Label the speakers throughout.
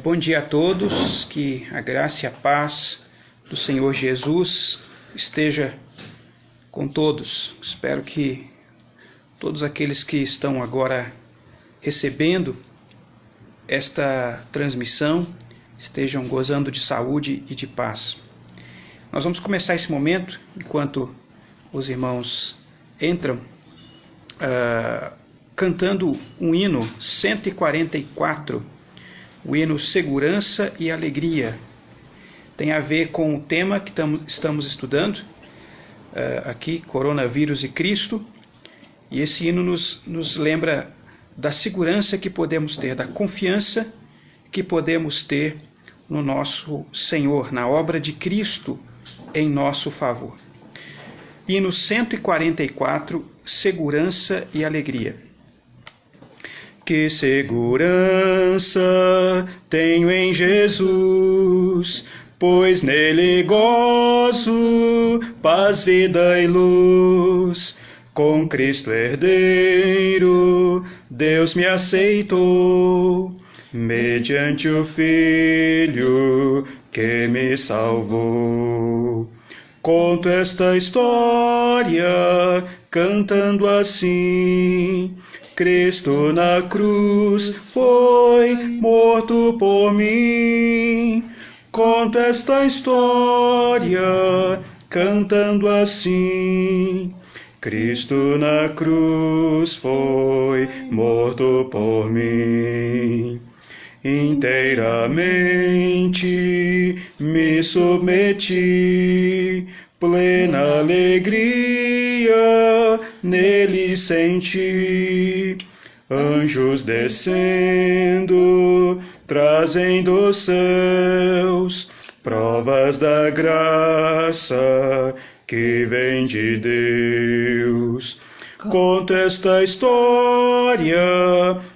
Speaker 1: Bom dia a todos, que a graça e a paz do Senhor Jesus esteja com todos. Espero que todos aqueles que estão agora recebendo esta transmissão estejam gozando de saúde e de paz. Nós vamos começar esse momento, enquanto os irmãos entram, cantando um hino 144, o hino Segurança e Alegria. Tem a ver com o tema que estamos estudando aqui, Coronavírus e Cristo, e esse hino nos lembra da segurança que podemos ter, da confiança que podemos ter no nosso Senhor, na obra de Cristo em nosso favor. Hino 144, Segurança e Alegria. Que segurança tenho em Jesus, pois nele gozo paz, vida e luz. Com Cristo herdeiro, Deus me aceitou, mediante o Filho que me salvou. Conto esta história cantando assim: Cristo na cruz foi morto por mim. Conto esta história cantando assim: Cristo na cruz foi morto por mim. Inteiramente me submeti, plena alegria nele senti. Anjos descendo, trazem dos céus provas da graça que vem de Deus. Conto esta história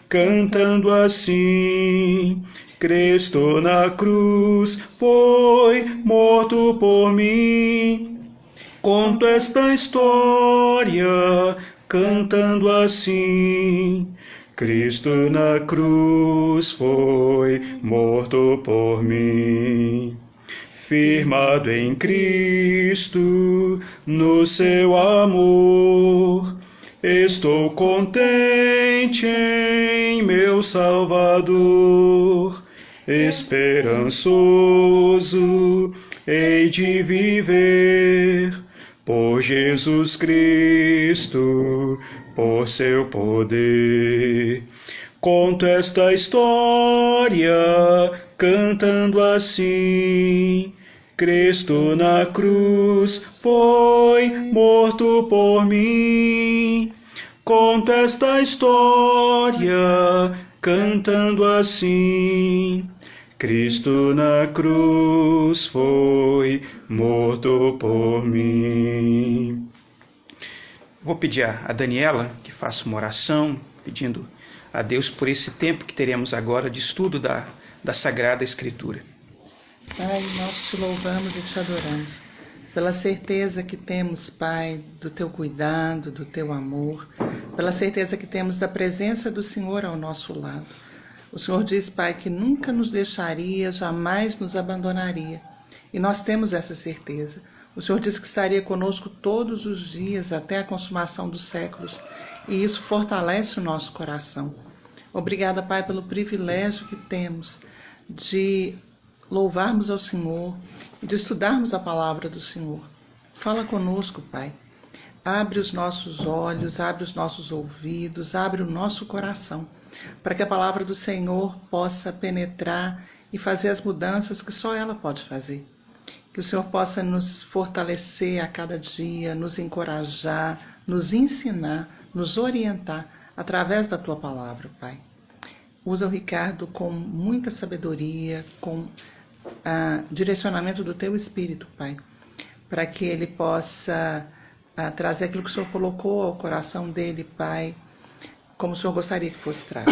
Speaker 1: cantando assim: Cristo na cruz foi morto por mim. Conto esta história cantando assim: Cristo na cruz foi morto por mim. Firmado em Cristo, no seu amor, estou contente em meu Salvador. Esperançoso hei de viver por Jesus Cristo, por seu poder. Conto esta história cantando assim: Cristo na cruz foi morto por mim. Conto esta história cantando assim: Cristo na cruz foi morto por mim. Vou pedir a Daniela que faça uma oração, pedindo a Deus por esse tempo que teremos agora de estudo da Sagrada Escritura.
Speaker 2: Pai, nós te louvamos e te adoramos pela certeza que temos, Pai, do teu cuidado, do teu amor, pela certeza que temos da presença do Senhor ao nosso lado. O Senhor diz, Pai, que nunca nos deixaria, jamais nos abandonaria. E nós temos essa certeza. O Senhor diz que estaria conosco todos os dias, até a consumação dos séculos. E isso fortalece o nosso coração. Obrigada, Pai, pelo privilégio que temos de louvarmos ao Senhor e de estudarmos a palavra do Senhor. Fala conosco, Pai. Abre os nossos olhos, abre os nossos ouvidos, abre o nosso coração, para que a palavra do Senhor possa penetrar e fazer as mudanças que só ela pode fazer. Que o Senhor possa nos fortalecer a cada dia, nos encorajar, nos ensinar, nos orientar através da Tua palavra, Pai. Usa o Ricardo com muita sabedoria, com direcionamento do Teu Espírito, Pai, para que ele possa trazer aquilo que o Senhor colocou ao coração dele, Pai, como o Senhor gostaria que fosse trago.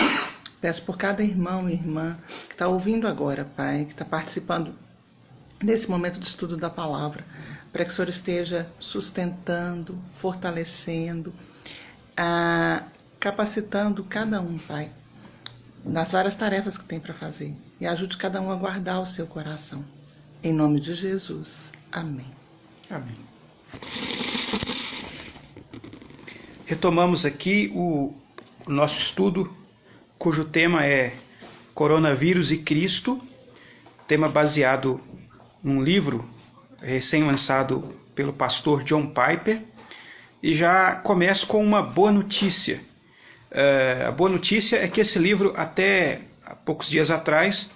Speaker 2: Peço por cada irmão e irmã que está ouvindo agora, Pai, que está participando desse momento de estudo da palavra, para que o Senhor esteja sustentando, fortalecendo, capacitando cada um, Pai, nas várias tarefas que tem para fazer. E ajude cada um a guardar o seu coração. Em nome de Jesus. Amém.
Speaker 1: Amém. Retomamos aqui o nosso estudo, cujo tema é Coronavírus e Cristo, tema baseado num livro recém-lançado pelo pastor John Piper, e já começo com uma boa notícia. A boa notícia é que esse livro, até há poucos dias atrás,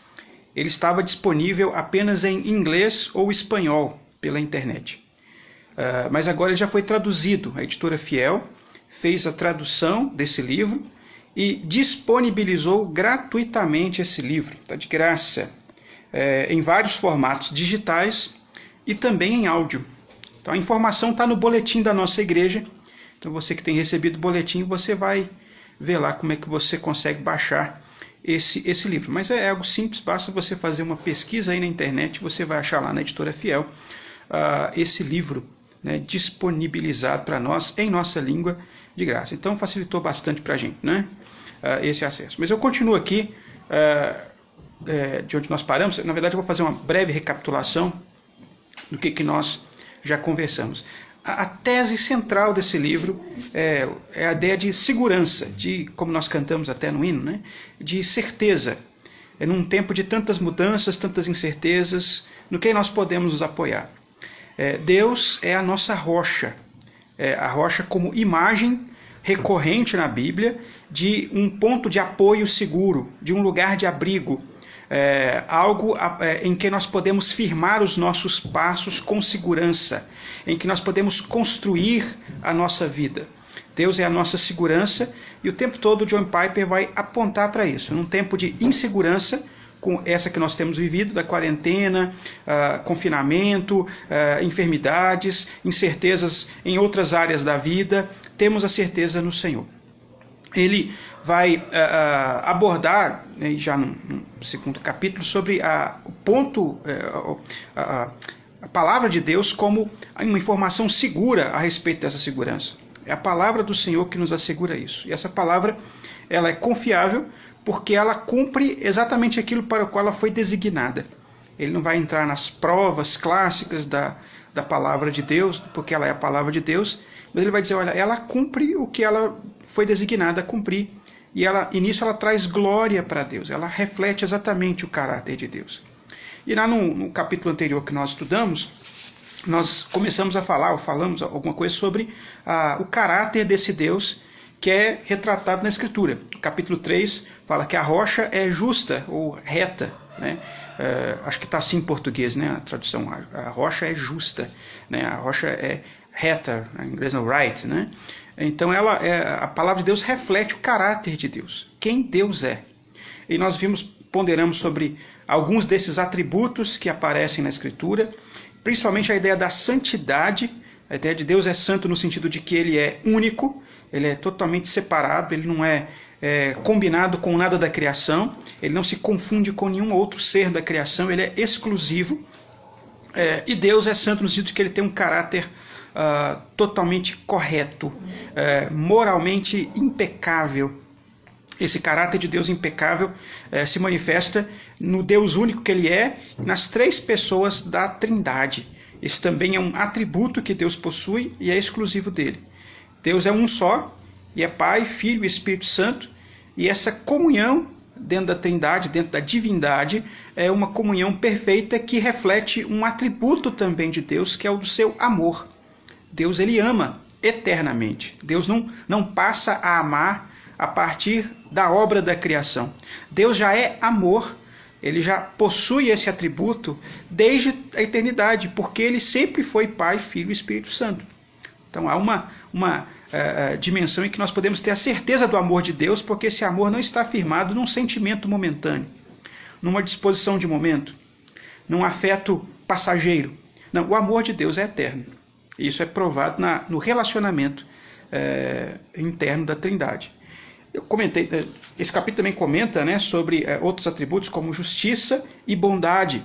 Speaker 1: ele estava disponível apenas em inglês ou espanhol pela internet. Mas agora ele já foi traduzido. A editora Fiel fez a tradução desse livro e disponibilizou gratuitamente esse livro. Está de graça, em vários formatos digitais e também em áudio. Então a informação está no boletim da nossa igreja. Então você que tem recebido o boletim, você vai ver lá como é que você consegue baixar esse livro. Mas é algo simples, basta você fazer uma pesquisa aí na internet, você vai achar lá na editora Fiel esse livro, né, disponibilizado para nós em nossa língua de graça. Então facilitou bastante para a gente, né, esse acesso. Mas eu continuo aqui de onde nós paramos. Na verdade eu vou fazer uma breve recapitulação do que nós já conversamos. A tese central desse livro é a ideia de segurança, de, como nós cantamos até no hino, né, de certeza. Num tempo de tantas mudanças, tantas incertezas, no que nós podemos nos apoiar. Deus é a nossa rocha, a rocha como imagem recorrente na Bíblia de um ponto de apoio seguro, de um lugar de abrigo, algo em que nós podemos firmar os nossos passos com segurança, em que nós podemos construir a nossa vida. Deus é a nossa segurança e o tempo todo John Piper vai apontar para isso. Num tempo de insegurança, com essa que nós temos vivido, da quarentena, confinamento, enfermidades, incertezas em outras áreas da vida, temos a certeza no Senhor. Ele vai abordar, já no segundo capítulo, sobre o ponto, a palavra de Deus como uma informação segura a respeito dessa segurança. É a palavra do Senhor que nos assegura isso. E essa palavra, ela é confiável porque ela cumpre exatamente aquilo para o qual ela foi designada. Ele não vai entrar nas provas clássicas da palavra de Deus, porque ela é a palavra de Deus, mas ele vai dizer, olha, ela cumpre o que ela foi designada a cumprir. E nisso ela traz glória para Deus, ela reflete exatamente o caráter de Deus. E lá no capítulo anterior que nós estudamos, nós começamos a falar, ou falamos alguma coisa sobre o caráter desse Deus que é retratado na Escritura. O capítulo 3 fala que a rocha é justa ou reta, né? Acho que está assim em português, né? A tradução, a rocha é justa, né? A rocha é reta, em inglês no right, né? Então a palavra de Deus reflete o caráter de Deus, quem Deus é. E nós ponderamos sobre alguns desses atributos que aparecem na Escritura, principalmente a ideia da santidade. A ideia de Deus é santo no sentido de que ele é único, ele é totalmente separado, ele não é combinado com nada da criação, ele não se confunde com nenhum outro ser da criação, ele é exclusivo. E Deus é santo no sentido de que ele tem um caráter totalmente correto, moralmente impecável. Esse caráter de Deus impecável se manifesta no Deus único que ele é, nas três pessoas da Trindade. Esse também é um atributo que Deus possui e é exclusivo dele. Deus é um só, e é Pai, Filho e Espírito Santo, e essa comunhão dentro da Trindade, dentro da divindade, é uma comunhão perfeita que reflete um atributo também de Deus, que é o do seu amor. Deus, ele ama eternamente. Deus não passa a amar a partir da obra da criação. Deus já é amor, ele já possui esse atributo desde a eternidade, porque ele sempre foi Pai, Filho e Espírito Santo. Então há uma dimensão em que nós podemos ter a certeza do amor de Deus, porque esse amor não está firmado num sentimento momentâneo, numa disposição de momento, num afeto passageiro. Não, o amor de Deus é eterno. Isso é provado no relacionamento interno da Trindade. Eu comentei, esse capítulo também comenta, né, sobre outros atributos como justiça e bondade,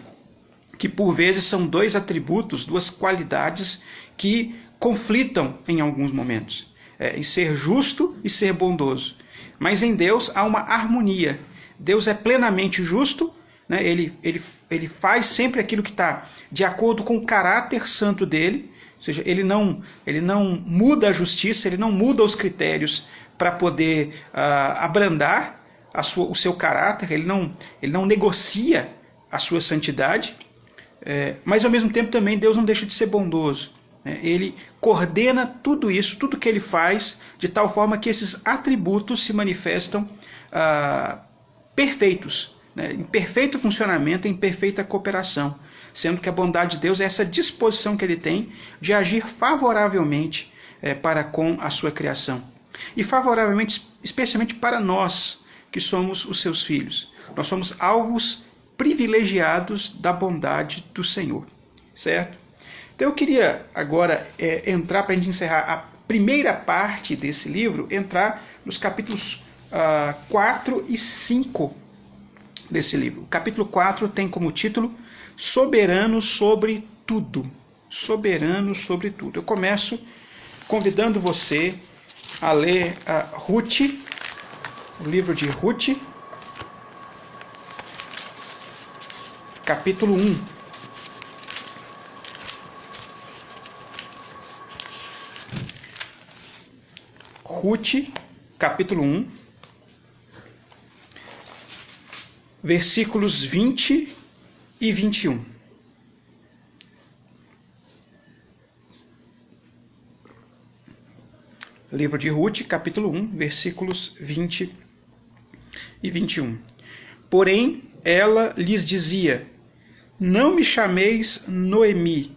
Speaker 1: que por vezes são dois atributos, duas qualidades que conflitam em alguns momentos, em ser justo e ser bondoso. Mas em Deus há uma harmonia. Deus é plenamente justo, né? Ele faz sempre aquilo que está de acordo com o caráter santo dele, ou seja, ele não muda a justiça, ele não muda os critérios para poder abrandar o seu caráter, ele não negocia a sua santidade, mas ao mesmo tempo também Deus não deixa de ser bondoso. Ele coordena tudo isso, tudo que ele faz, de tal forma que esses atributos se manifestam perfeitos, né, em perfeito funcionamento, em perfeita cooperação, sendo que a bondade de Deus é essa disposição que ele tem de agir favoravelmente para com a sua criação. E favoravelmente, especialmente para nós, que somos os seus filhos. Nós somos alvos privilegiados da bondade do Senhor, certo? Então eu queria agora entrar, para a gente encerrar a primeira parte desse livro, entrar nos capítulos 4 e 5 desse livro. O capítulo 4 tem como título Soberano sobre tudo. Soberano sobre tudo. Eu começo convidando você a ler Ruth, o livro de Ruth, capítulo 1. Ruth, capítulo 1, versículos 20 e 21. Livro de Ruth, capítulo 1, versículos 20 e 21. Porém, ela lhes dizia: não me chameis Noemi,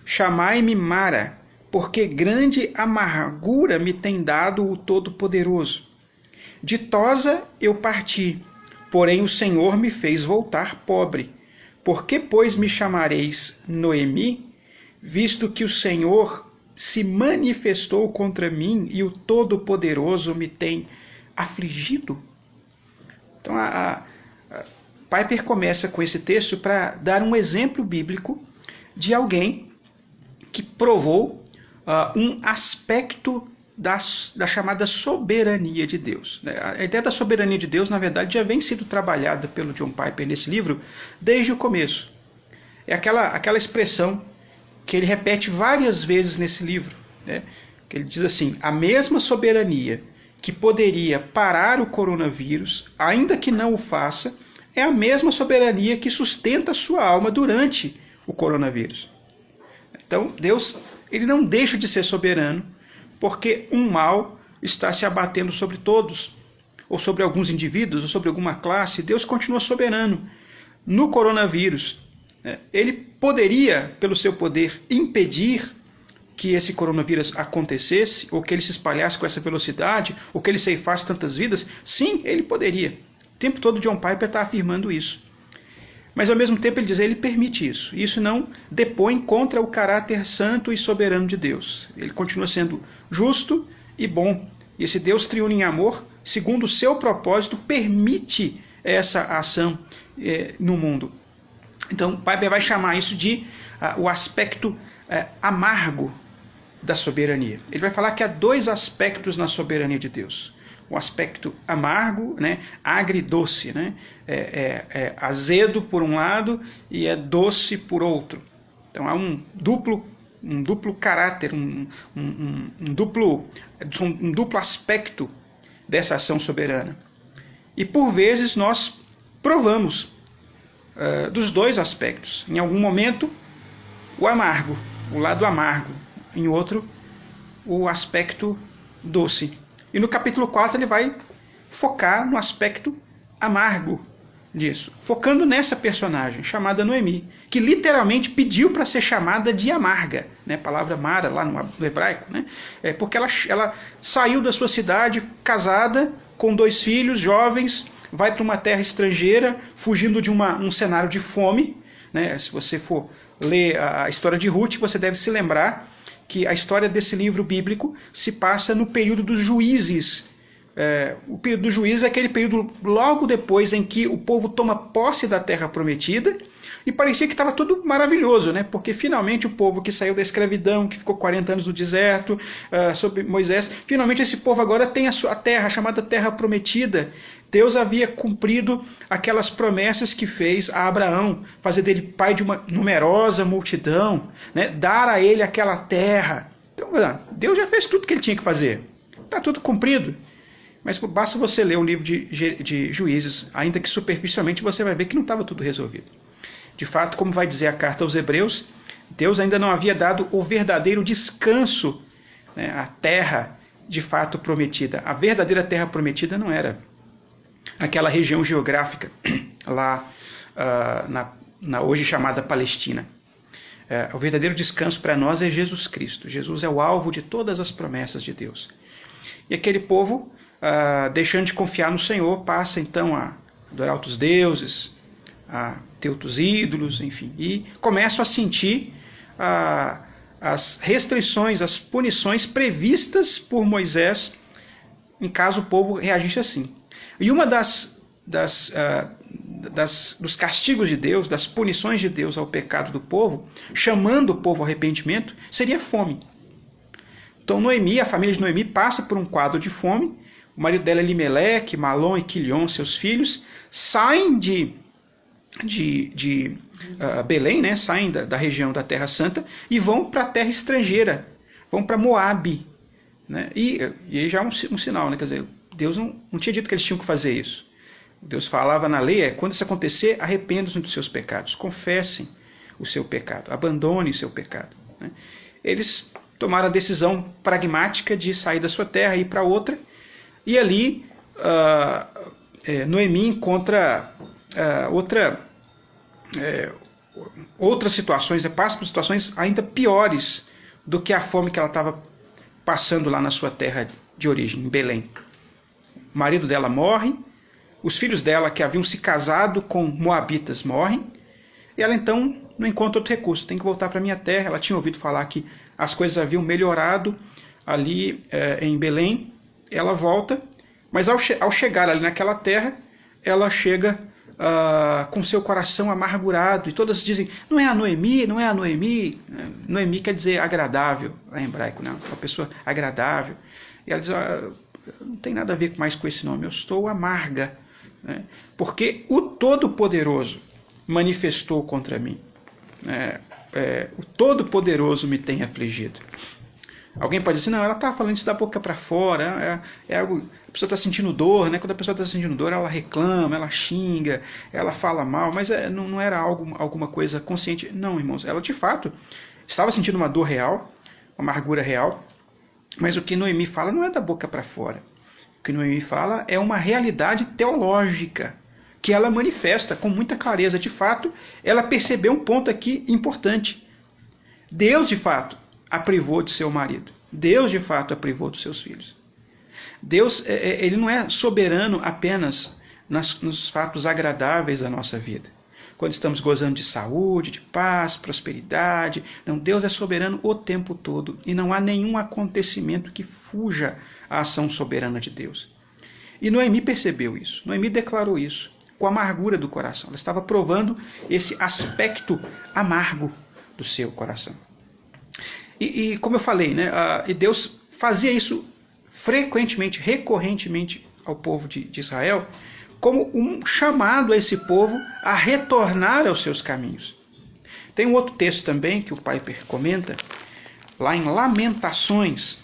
Speaker 1: chamai-me Mara, porque grande amargura me tem dado o Todo-Poderoso. Ditosa eu parti, porém o Senhor me fez voltar pobre. Por que, pois, me chamareis Noemi, visto que o Senhor se manifestou contra mim e o Todo-Poderoso me tem afligido? Então, Piper começa com esse texto para dar um exemplo bíblico de alguém que provou um aspecto da chamada soberania de Deus. A ideia da soberania de Deus, na verdade, já vem sido trabalhada pelo John Piper nesse livro desde o começo. É aquela expressão que ele repete várias vezes nesse livro, né? Que ele diz assim: a mesma soberania que poderia parar o coronavírus, ainda que não o faça, é a mesma soberania que sustenta a sua alma durante o coronavírus. Então, Deus, ele não deixa de ser soberano porque um mal está se abatendo sobre todos, ou sobre alguns indivíduos, ou sobre alguma classe. Deus continua soberano no coronavírus. Ele poderia, pelo seu poder, impedir que esse coronavírus acontecesse, ou que ele se espalhasse com essa velocidade, ou que ele ceifasse tantas vidas. Sim, ele poderia. O tempo todo John Piper está afirmando isso. Mas ao mesmo tempo ele diz, ele permite isso. Isso não depõe contra o caráter santo e soberano de Deus. Ele continua sendo justo e bom. E esse Deus triuno em amor, segundo o seu propósito, permite essa ação no mundo. Então Piper vai chamar isso de o aspecto amargo da soberania. Ele vai falar que há dois aspectos na soberania de Deus. O aspecto amargo, né, agridoce, né, azedo por um lado e é doce por outro. Então há um duplo caráter, um duplo aspecto dessa ação soberana. E por vezes nós provamos dos dois aspectos. Em algum momento, o amargo, o lado amargo. Em outro, o aspecto doce. E no capítulo 4 ele vai focar no aspecto amargo disso, focando nessa personagem chamada Noemi, que literalmente pediu para ser chamada de amarga, né? A palavra Mara lá no hebraico, né? Porque ela saiu da sua cidade casada, com 2 filhos jovens, vai para uma terra estrangeira, fugindo de um cenário de fome, né? Se você for ler a história de Ruth, você deve se lembrar que a história desse livro bíblico se passa no período dos juízes. O período dos juízes é aquele período logo depois em que o povo toma posse da terra prometida E parecia que estava tudo maravilhoso, né? Porque finalmente o povo que saiu da escravidão, que ficou 40 anos no deserto, sob Moisés, finalmente esse povo agora tem a sua terra, a chamada Terra Prometida. Deus havia cumprido aquelas promessas que fez a Abraão, fazer dele pai de uma numerosa multidão, né? Dar a ele aquela terra. Então, Deus já fez tudo o que ele tinha que fazer. Está tudo cumprido. Mas basta você ler o livro de Juízes, ainda que superficialmente você vai ver que não estava tudo resolvido. De fato, como vai dizer a carta aos Hebreus, Deus ainda não havia dado o verdadeiro descanso, né, à terra de fato prometida. A verdadeira terra prometida não era aquela região geográfica lá na hoje chamada Palestina. O verdadeiro descanso para nós é Jesus Cristo. Jesus é o alvo de todas as promessas de Deus. E aquele povo, deixando de confiar no Senhor, passa então a adorar outros deuses, a ter outros ídolos, enfim, e começam a sentir as restrições, as punições previstas por Moisés em caso o povo reagisse assim. E uma dos castigos de Deus, das punições de Deus ao pecado do povo, chamando o povo ao arrependimento, seria fome. Então Noemi, a família de Noemi, passa por um quadro de fome. O marido dela, Elimeleque, Malom e Quilion, seus filhos, saem de Belém, né? Saem da região da Terra Santa e vão para a terra estrangeira, vão para Moabe. Né? E aí já é um sinal, né? Quer dizer, Deus não tinha dito que eles tinham que fazer isso. Deus falava na lei, quando isso acontecer, arrependam-se dos seus pecados, confessem o seu pecado, abandonem o seu pecado. Né? Eles tomaram a decisão pragmática de sair da sua terra e ir para outra, e ali Noemi encontra outras situações, passa por situações ainda piores do que a fome que ela estava passando lá na sua terra de origem, em Belém. O marido dela morre, os filhos dela que haviam se casado com moabitas morrem, e ela então não encontra outro recurso, tem que voltar para a minha terra. Ela tinha ouvido falar que as coisas haviam melhorado ali em Belém, ela volta, mas ao chegar ali naquela terra, ela chega com seu coração amargurado, e todas dizem, não é a Noemi, não é a Noemi. Noemi quer dizer agradável, em hebraico, né? Uma pessoa agradável. E ela diz, não tem nada a ver mais com esse nome, eu estou amarga, né? Porque o Todo-Poderoso manifestou contra mim. O Todo-Poderoso me tem afligido. Alguém pode dizer, não, ela está falando isso da boca para fora, é algo, a pessoa está sentindo dor, né? Quando a pessoa está sentindo dor, ela reclama, ela xinga, ela fala mal, mas não era alguma coisa consciente. Não, irmãos, ela de fato estava sentindo uma dor real, uma amargura real, mas o que Noemi fala não é da boca para fora. O que Noemi fala é uma realidade teológica, que ela manifesta com muita clareza. De fato, ela percebeu um ponto aqui importante. Deus, de fato, a privou de seu marido. Deus, de fato, a privou dos seus filhos. Deus, ele não é soberano apenas nos fatos agradáveis da nossa vida. Quando estamos gozando de saúde, de paz, prosperidade. Não, Deus é soberano o tempo todo. E não há nenhum acontecimento que fuja à ação soberana de Deus. E Noemi percebeu isso. Noemi declarou isso com amargura do coração. Ela estava provando esse aspecto amargo do seu coração. E como eu falei, né, e Deus fazia isso frequentemente, recorrentemente ao povo de Israel, como um chamado a esse povo a retornar aos seus caminhos. Tem um outro texto também que o Piper comenta, lá em Lamentações,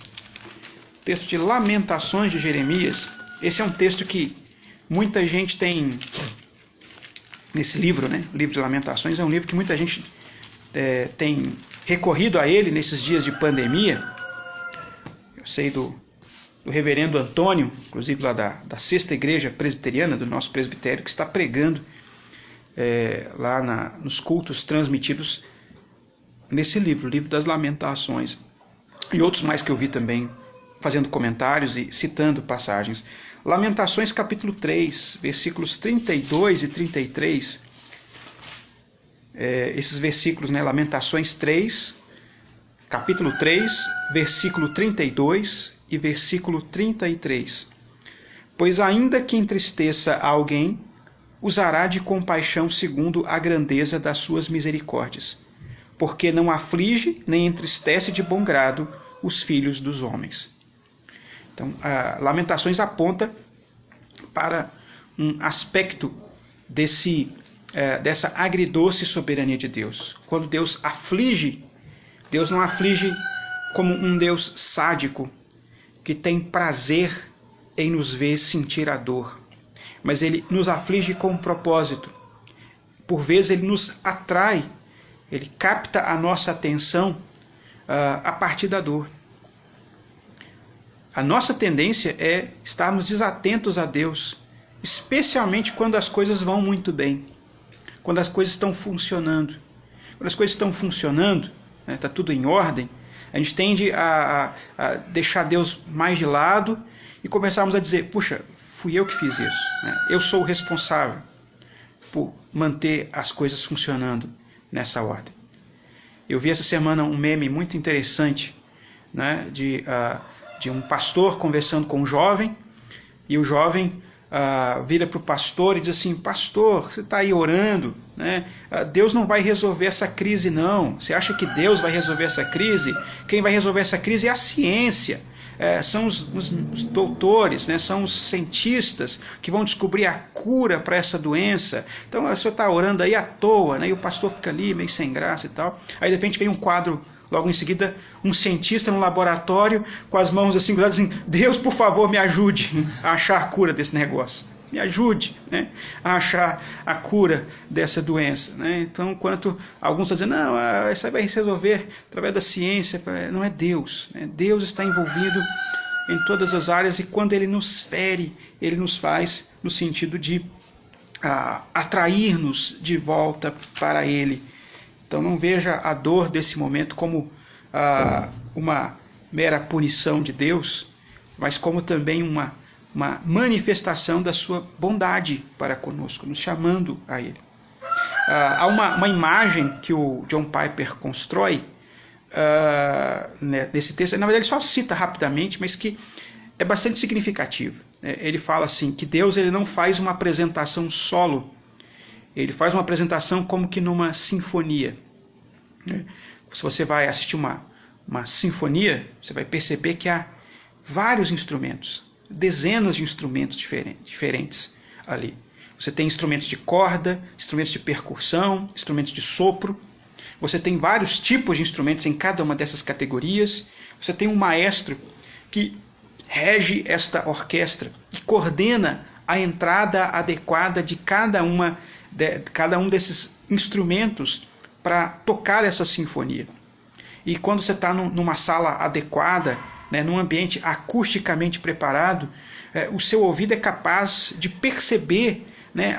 Speaker 1: texto de Lamentações de Jeremias. Esse é um texto que muita gente tem, nesse livro, né, o livro de Lamentações, é um livro que muita gente tem recorrido a ele nesses dias de pandemia. Eu sei do reverendo Antônio, inclusive lá da Sexta Igreja Presbiteriana, do nosso presbitério, que está pregando lá nos cultos transmitidos nesse livro, o livro das Lamentações. E outros mais que eu vi também, fazendo comentários e citando passagens. Lamentações capítulo 3, versículos 32 e 33. Esses versículos, né, Lamentações 3, capítulo 3, versículo 32 e versículo 33. Pois ainda que entristeça alguém, usará de compaixão segundo a grandeza das suas misericórdias, porque não aflige nem entristece de bom grado os filhos dos homens. Então, a Lamentações aponta para um aspecto dessa agridoce soberania de Deus. Quando Deus aflige, Deus não aflige como um Deus sádico, que tem prazer em nos ver sentir a dor, mas Ele nos aflige com um propósito. Por vezes Ele nos atrai, Ele capta a nossa atenção a partir da dor. A nossa tendência é estarmos desatentos a Deus, especialmente quando as coisas vão muito bem, quando as coisas estão funcionando. Quando as coisas estão funcionando, está tudo em ordem, a gente tende a deixar Deus mais de lado e começarmos a dizer, puxa, fui eu que fiz isso, eu sou o responsável por manter as coisas funcionando nessa ordem. Eu vi essa semana um meme muito interessante, de um pastor conversando com um jovem, e o jovem vira para o pastor e diz assim, pastor, você está aí orando, Deus não vai resolver essa crise não, você acha que Deus vai resolver essa crise? Quem vai resolver essa crise é a ciência, são os doutores, são os cientistas que vão descobrir a cura para essa doença. Então o senhor está orando aí à toa, e o pastor fica ali meio sem graça e tal. Aí de repente vem um quadro, logo em seguida, um cientista no laboratório com as mãos assim cruzadas, assim, Deus, por favor, me ajude a achar a cura desse negócio. Me ajude a achar a cura dessa doença. Então, enquanto alguns estão dizendo, não, isso aí vai se resolver através da ciência, não é Deus. Deus está envolvido em todas as áreas e quando Ele nos fere, Ele nos faz no sentido de atrair-nos de volta para Ele. Então, não veja a dor desse momento como uma mera punição de Deus, mas como também uma manifestação da sua bondade para conosco, nos chamando a Ele. Há uma imagem que o John Piper constrói nesse texto, na verdade ele só cita rapidamente, mas que é bastante significativa. Ele fala assim, que Deus ele não faz uma apresentação solo, ele faz uma apresentação como que numa sinfonia. Se você vai assistir uma sinfonia, você vai perceber que há vários instrumentos, dezenas de instrumentos diferentes ali. Você tem instrumentos de corda, instrumentos de percussão, instrumentos de sopro. Você tem vários tipos de instrumentos em cada uma dessas categorias. Você tem um maestro que rege esta orquestra e coordena a entrada adequada de cada um desses instrumentos para tocar essa sinfonia. E quando você está numa sala adequada, num ambiente acusticamente preparado, o seu ouvido é capaz de perceber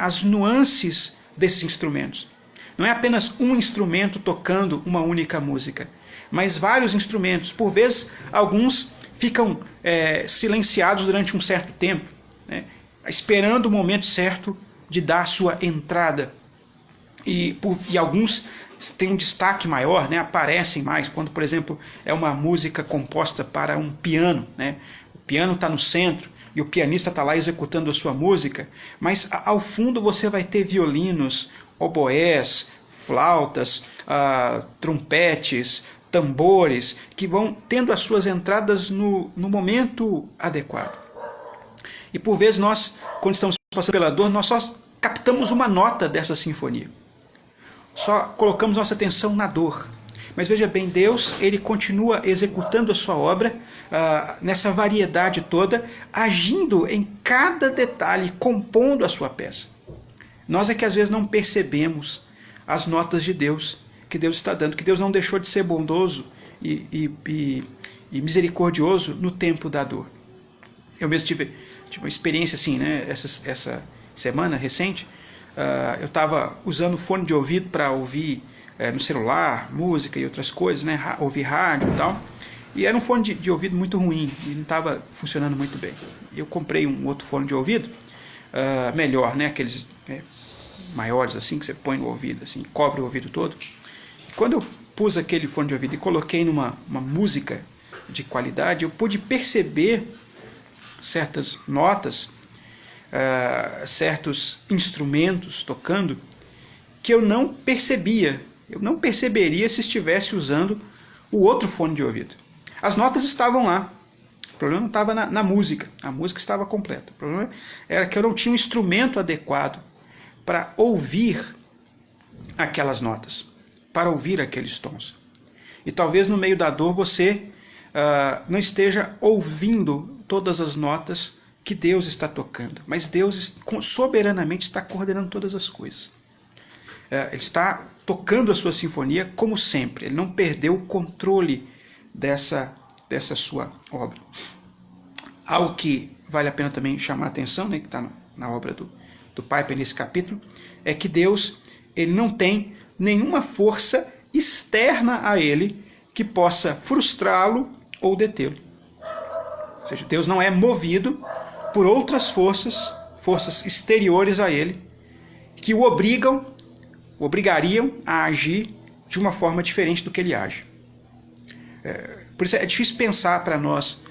Speaker 1: as nuances desses instrumentos. Não é apenas um instrumento tocando uma única música, mas vários instrumentos. Por vezes, alguns ficam silenciados durante um certo tempo, esperando o momento certo de dar a sua entrada. E alguns têm um destaque maior, aparecem mais, quando, por exemplo, é uma música composta para um piano. O piano está no centro e o pianista está lá executando a sua música, mas ao fundo você vai ter violinos, oboés, flautas, trompetes, tambores, que vão tendo as suas entradas no momento adequado. E por vezes nós, quando estamos passando pela dor, nós só captamos uma nota dessa sinfonia. Só colocamos nossa atenção na dor. Mas veja bem, Deus ele continua executando a sua obra nessa variedade toda, agindo em cada detalhe, compondo a sua peça. Nós é que às vezes não percebemos as notas de Deus que Deus está dando, que Deus não deixou de ser bondoso e misericordioso no tempo da dor. Eu mesmo tive uma experiência assim, essa semana recente. Eu estava usando fone de ouvido para ouvir no celular, música e outras coisas, ouvir rádio e tal. E era um fone de ouvido muito ruim, e não estava funcionando muito bem. Eu comprei um outro fone de ouvido, melhor, aqueles maiores assim, que você põe no ouvido, assim, cobre o ouvido todo. E quando eu pus aquele fone de ouvido e coloquei numa música de qualidade, eu pude perceber certas notas certos instrumentos tocando que eu não percebia. Eu não perceberia se estivesse usando o outro fone de ouvido. As notas estavam lá. O problema não estava na música. A música estava completa. O problema era que eu não tinha um instrumento adequado para ouvir aquelas notas, para ouvir aqueles tons. E talvez no meio da dor você não esteja ouvindo todas as notas que Deus está tocando, mas Deus soberanamente está coordenando todas as coisas. Ele está tocando a sua sinfonia como sempre. Ele não perdeu o controle dessa sua obra. Algo que vale a pena também chamar a atenção, né, que está na obra do Piper nesse capítulo, é que Deus ele não tem nenhuma força externa a ele que possa frustrá-lo ou detê-lo. Ou seja, Deus não é movido por outras forças exteriores a ele, que o obrigariam a agir de uma forma diferente do que ele age. Por isso é difícil pensar para nós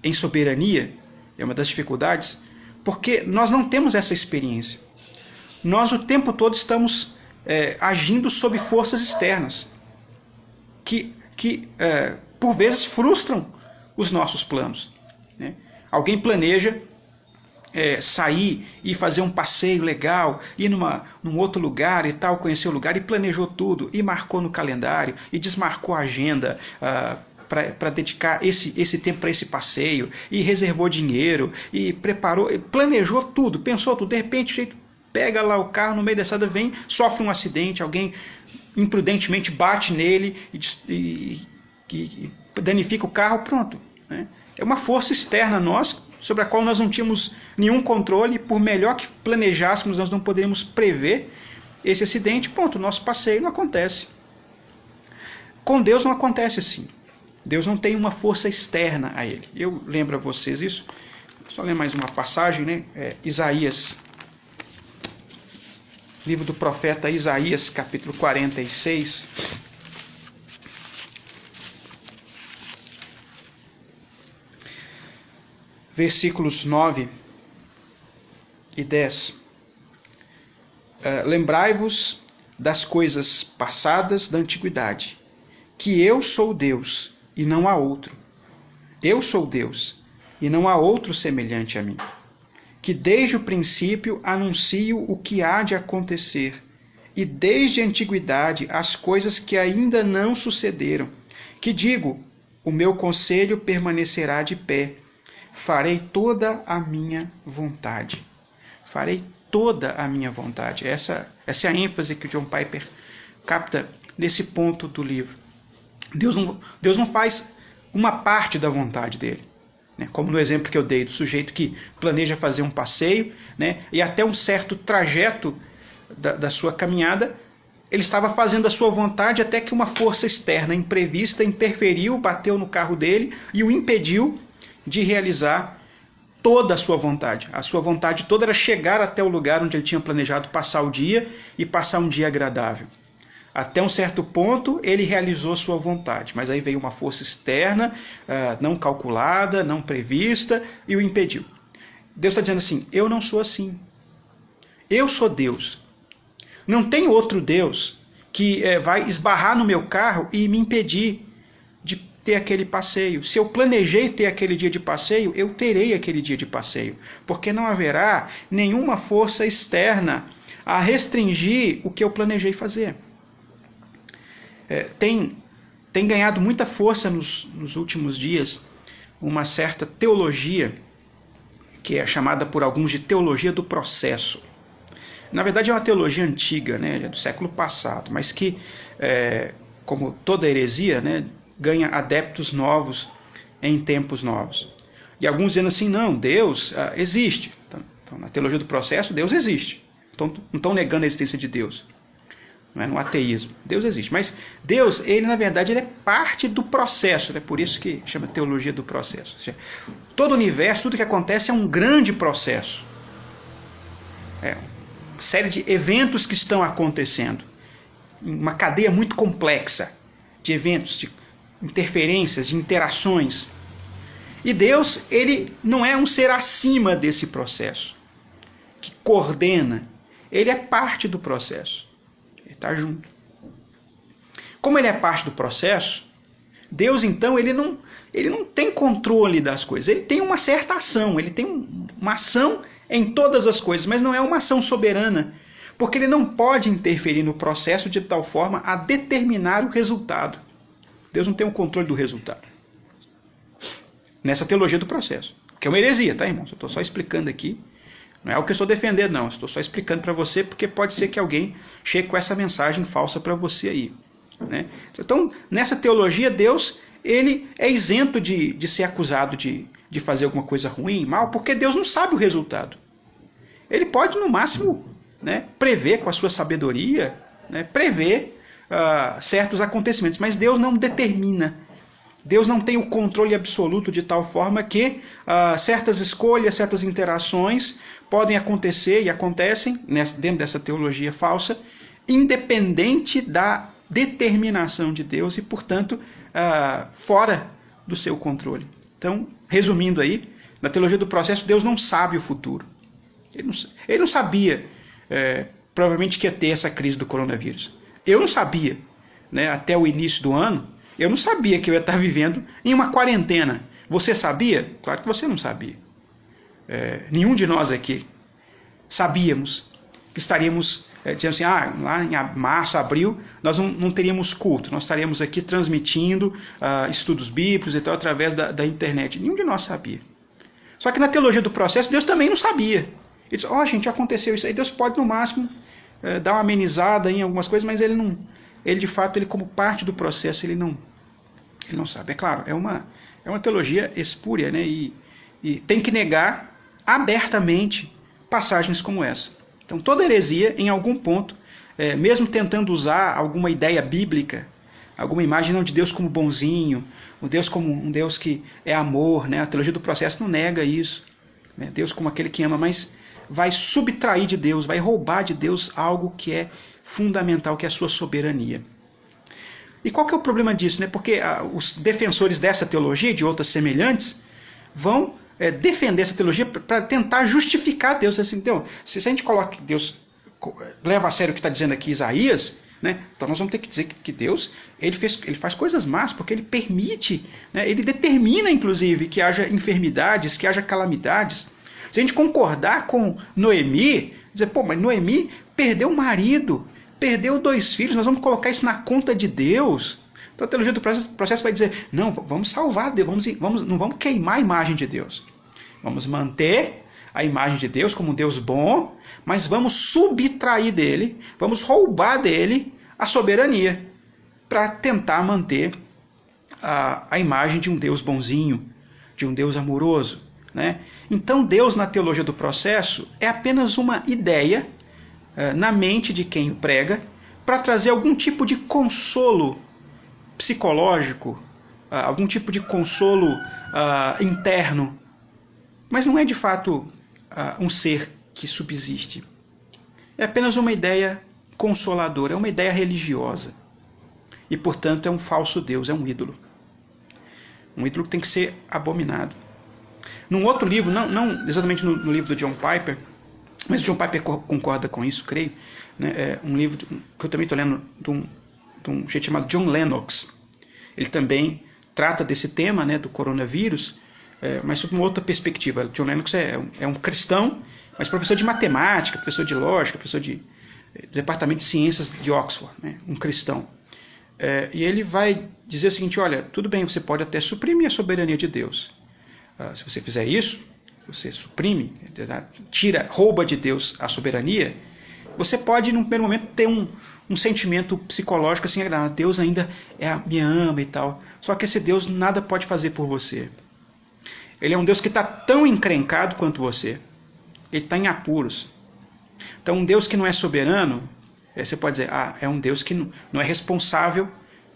Speaker 1: em soberania, é uma das dificuldades, porque nós não temos essa experiência. Nós o tempo todo estamos agindo sob forças externas, que por vezes frustram os nossos planos. Né? Alguém planeja sair e fazer um passeio legal, ir num outro lugar e tal, conhecer o lugar, e planejou tudo, e marcou no calendário, e desmarcou a agenda para dedicar esse tempo para esse passeio, e reservou dinheiro, e preparou, e planejou tudo, pensou tudo, de repente o jeito pega lá o carro, no meio da estrada vem, sofre um acidente, alguém imprudentemente bate nele e danifica o carro, pronto. Né? É uma força externa a nós, sobre a qual nós não tínhamos nenhum controle, por melhor que planejássemos, nós não poderíamos prever esse acidente, pronto, o nosso passeio não acontece. Com Deus não acontece assim. Deus não tem uma força externa a ele. Eu lembro a vocês isso, só ler mais uma passagem, né? Isaías, livro do profeta Isaías, capítulo 46. Versículos 9 e 10. Lembrai-vos das coisas passadas da antiguidade, que eu sou Deus e não há outro. Eu sou Deus e não há outro semelhante a mim, que desde o princípio anuncio o que há de acontecer, e desde a antiguidade as coisas que ainda não sucederam, que digo, o meu conselho permanecerá de pé, farei toda a minha vontade. Farei toda a minha vontade. Essa é a ênfase que o John Piper capta nesse ponto do livro. Deus não faz uma parte da vontade dele. Né? Como no exemplo que eu dei do sujeito que planeja fazer um passeio, né? E até um certo trajeto da sua caminhada, ele estava fazendo a sua vontade até que uma força externa imprevista interferiu, bateu no carro dele e o impediu de realizar toda a sua vontade. A sua vontade toda era chegar até o lugar onde ele tinha planejado passar o dia e passar um dia agradável. Até um certo ponto ele realizou sua vontade, mas aí veio uma força externa, não calculada, não prevista, e o impediu. Deus está dizendo assim, eu não sou assim. Eu sou Deus. Não tem outro Deus que vai esbarrar no meu carro e me impedir de ter aquele passeio. Se eu planejei ter aquele dia de passeio, eu terei aquele dia de passeio, porque não haverá nenhuma força externa a restringir o que eu planejei fazer. Tem ganhado muita força nos últimos dias uma certa teologia que é chamada por alguns de teologia do processo. Na verdade é uma teologia antiga, né, do século passado, mas que, como toda heresia, né, ganha adeptos novos em tempos novos. E alguns dizendo assim, não, Deus existe. Então, na teologia do processo, Deus existe. Então, não estão negando a existência de Deus. Não é no ateísmo. Deus existe. Mas Deus, ele na verdade, ele é parte do processo. É por isso que chama teologia do processo. Ou seja, todo o universo, tudo que acontece é um grande processo. É uma série de eventos que estão acontecendo. Uma cadeia muito complexa de eventos, de interferências, de interações. E Deus, ele não é um ser acima desse processo. que coordena, ele é parte do processo. Ele está junto. Como ele é parte do processo, Deus, então, ele não tem controle das coisas. Ele tem uma certa ação, ele tem uma ação em todas as coisas, mas não é uma ação soberana, porque ele não pode interferir no processo de tal forma a determinar o resultado. Deus não tem o controle do resultado. Nessa teologia do processo. Que é uma heresia, tá, irmãos? Eu estou só explicando aqui. Não é o que eu estou defendendo, não. Estou só explicando para você, porque pode ser que alguém chegue com essa mensagem falsa para você aí. Né? Então, nessa teologia, Deus ele é isento de ser acusado de fazer alguma coisa ruim, mal, porque Deus não sabe o resultado. Ele pode, no máximo, né, prever com a sua sabedoria, né, prever certos acontecimentos, mas Deus não determina. Deus não tem o controle absoluto de tal forma que certas escolhas, certas interações podem acontecer e acontecem dentro dessa teologia falsa, independente da determinação de Deus e, portanto, fora do seu controle. Então, resumindo aí, na teologia do processo, Deus não sabe o futuro. Ele não sabia, provavelmente, que ia ter essa crise do coronavírus. Eu não sabia, né, até o início do ano. Eu não sabia que eu ia estar vivendo em uma quarentena. Você sabia? Claro que você não sabia. Nenhum de nós aqui sabíamos que estaríamos, dizendo assim, lá em março, abril, nós não teríamos culto. Nós estaríamos aqui transmitindo estudos bíblicos e tal, através da internet. Nenhum de nós sabia. Só que na teologia do processo, Deus também não sabia. Ele disse, gente, aconteceu isso aí. Deus pode, no máximo, dar uma amenizada em algumas coisas, mas ele não... Ele, de fato, ele como parte do processo, ele não sabe. É claro, é uma teologia espúria, né? E tem que negar abertamente passagens como essa. Então, toda heresia, em algum ponto, mesmo tentando usar alguma ideia bíblica, alguma imagem não de Deus como bonzinho, o Deus como um Deus que é amor, né? A teologia do processo não nega isso. Né? Deus como aquele que ama, mas vai subtrair de Deus, vai roubar de Deus algo que é fundamental, que é a sua soberania. E qual que é o problema disso? Né? Porque os defensores dessa teologia e de outras semelhantes vão defender essa teologia para tentar justificar Deus. Assim, então, se a gente coloca que Deus leva a sério o que está dizendo aqui Isaías, né? Então nós vamos ter que dizer que Deus ele faz coisas más, porque ele permite, né? Ele determina, inclusive, que haja enfermidades, que haja calamidades. Se a gente concordar com Noemi, dizer, mas Noemi perdeu o marido, perdeu 2 filhos, nós vamos colocar isso na conta de Deus. Então a teologia do processo vai dizer, não, vamos salvar Deus, não vamos queimar a imagem de Deus. Vamos manter a imagem de Deus como um Deus bom, mas vamos subtrair dele, vamos roubar dele a soberania, para tentar manter a imagem de um Deus bonzinho, de um Deus amoroso. Né? Então Deus na teologia do processo é apenas uma ideia na mente de quem o prega, para trazer algum tipo de consolo psicológico, algum tipo de consolo interno, mas não é de fato um ser que subsiste. É apenas uma ideia consoladora, é uma ideia religiosa. E, portanto, é um falso Deus, é um ídolo. Um ídolo que tem que ser abominado. Num outro livro, não exatamente no livro do John Piper, mas o John Piper concorda com isso, creio, né? É um livro que eu também estou lendo de um jeito chamado John Lennox. Ele também trata desse tema, né, do coronavírus, mas sob uma outra perspectiva. John Lennox é um cristão, mas professor de matemática, professor de lógica, professor do departamento de ciências de Oxford, né, um cristão. E ele vai dizer o seguinte, olha, tudo bem, você pode até suprimir a soberania de Deus. Se você fizer isso, você suprime, rouba de Deus a soberania, você pode, num primeiro momento, ter um sentimento psicológico assim, Deus ainda me ama e tal. Só que esse Deus nada pode fazer por você. Ele é um Deus que está tão encrencado quanto você. Ele está em apuros. Então, um Deus que não é soberano, você pode dizer, é um Deus que não é responsável